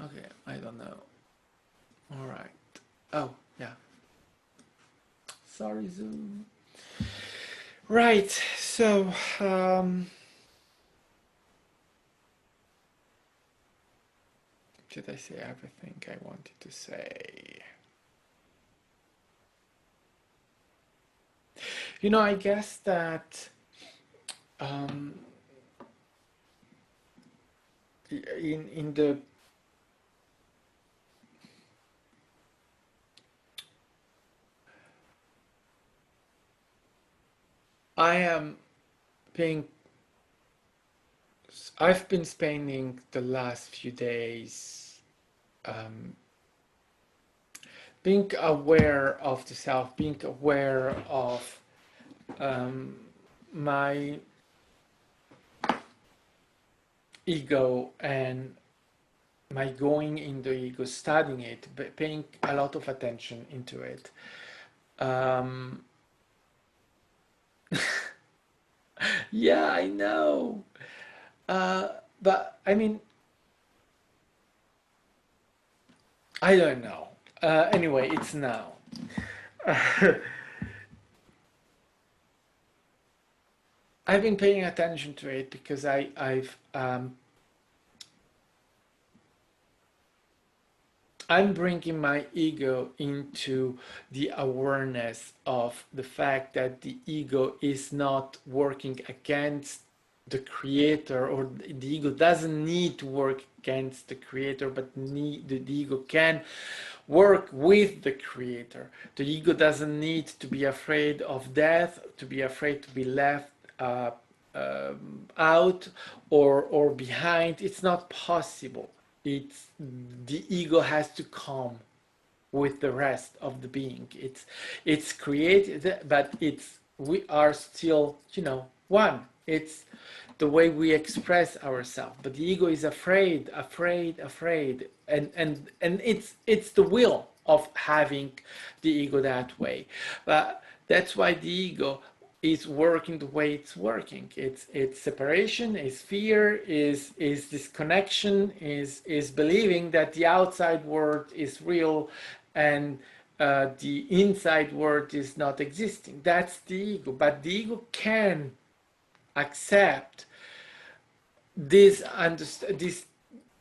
Okay, I don't know. All right. Oh, yeah. Sorry, Zoom. Right. So, did I say everything I wanted to say? You know, I guess that in the I've been spending the last few days being aware of the self, being aware of my ego and my going in the ego, studying it, paying a lot of attention into it. Yeah, I know. But I mean, I don't know. Anyway, it's now. I've been paying attention to it because I'm bringing my ego into the awareness of the fact that the ego is not working against the creator, or the ego doesn't need to work against the creator, but the ego can work with the creator. The ego doesn't need to be afraid of death, to be afraid to be left out or behind. It's not possible. The ego has to come with the rest of the being. It's created, but we are still, one. It's the way we express ourselves, but the ego is afraid, and it's the will of having the ego that way. But that's why the ego is working the way it's working. It's separation, is fear, is disconnection, is believing that the outside world is real and the inside world is not existing. That's the ego. But the ego can accept this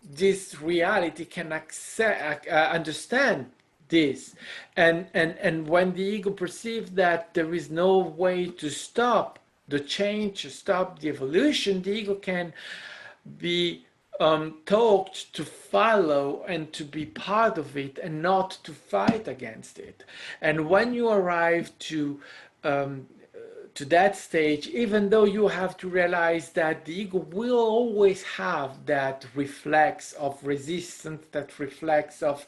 this reality can accept, understand this, and when the ego perceives that there is no way to stop the change, to stop the evolution, the ego can be taught to follow and to be part of it and not to fight against it. And when you arrive to that stage, even though you have to realize that the ego will always have that reflex of resistance, that reflex of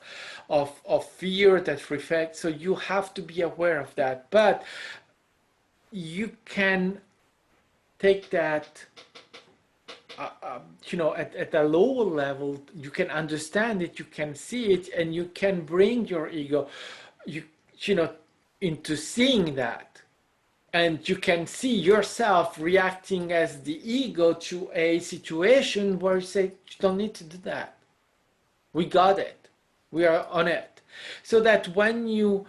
fear, that reflex, so you have to be aware of that. But you can take that at a lower level. You can understand it, you can see it, and you can bring your ego you know into seeing that. And you can see yourself reacting as the ego to a situation where you say, you don't need to do that. We got it. We are on it. So that when you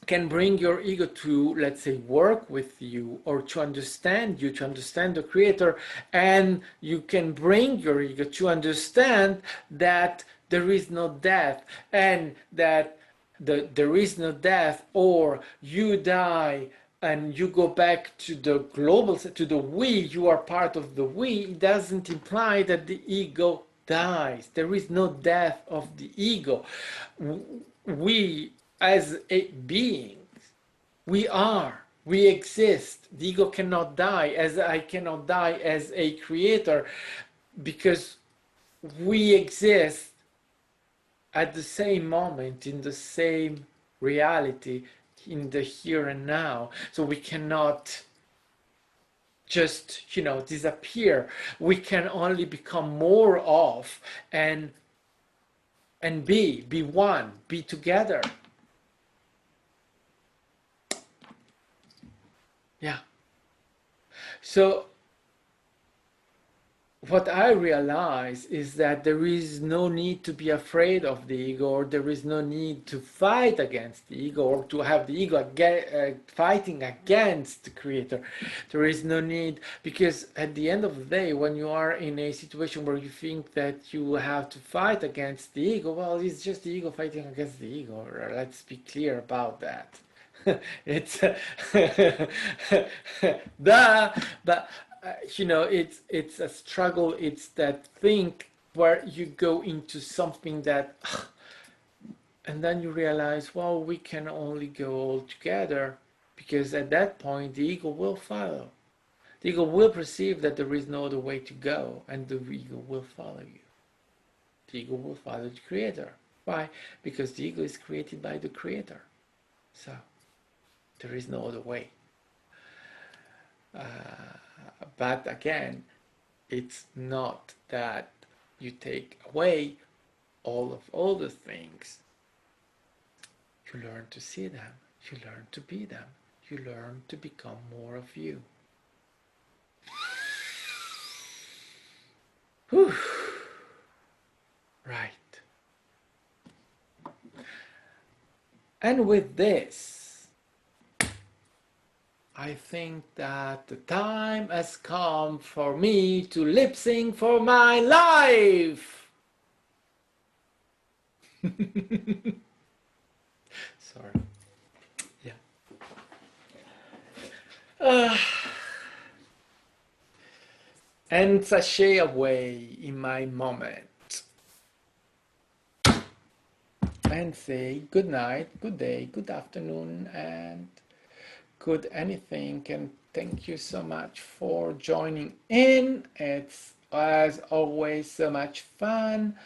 can bring your ego to, let's say, work with you or to understand you, to understand the creator, and you can bring your ego to understand that there is no death, and that there is no death, or you die and you go back to the global, to the we, you are part of the we, it doesn't imply that the ego dies. There is no death of the ego. We, as a beings, we exist. The ego cannot die, as I cannot die as a creator, because we exist at the same moment, in the same reality, in the here and now. So we cannot just, disappear. We can only become more of and be one, be together. Yeah. So what I realize is that there is no need to be afraid of the ego, or there is no need to fight against the ego, or to have the ego fighting against the creator. There is no need, because at the end of the day, when you are in a situation where you think that you have to fight against the ego, well, it's just the ego fighting against the ego. Let's be clear about that. It's but it's a struggle. It's that thing where you go into something that, and then you realize, well, we can only go all together, because at that point the ego will follow. The ego will perceive that there is no other way to go, and the ego will follow you. The ego will follow the creator. Why? Because the ego is created by the creator. So there is no other way. But again, it's not that you take away all the things. You learn to see them. You learn to be them. You learn to become more of you. Whew. Right. And with this, I think that the time has come for me to lip sync for my life. Sorry. Yeah. And sashay away in my moment and say good night, good day, good afternoon, and good anything. And thank you so much for joining in. It's as always so much fun,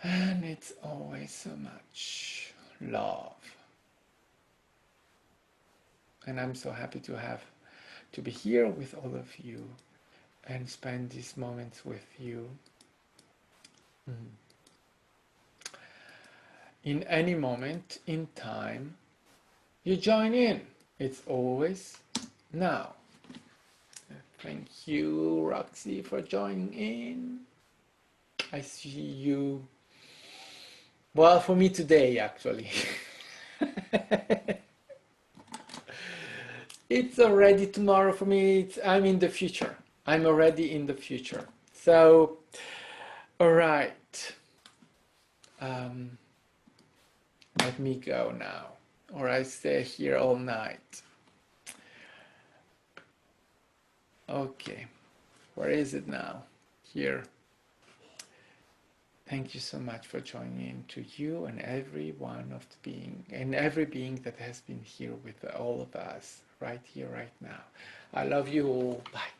and it's always so much love. And I'm so happy to be here with all of you and spend these moments with you. In any moment in time, you join in. It's always now. Thank you, Roxy, for joining in. I see you, well, for me today, actually. It's already tomorrow for me. I'm in the future. I'm already in the future. So, all right. Um, Let me go now, or I stay here all night. Okay, where is it now? Here. Thank you so much for joining in, to you and every one of the being and every being that has been here with all of us right here, right now. I love you all. Bye.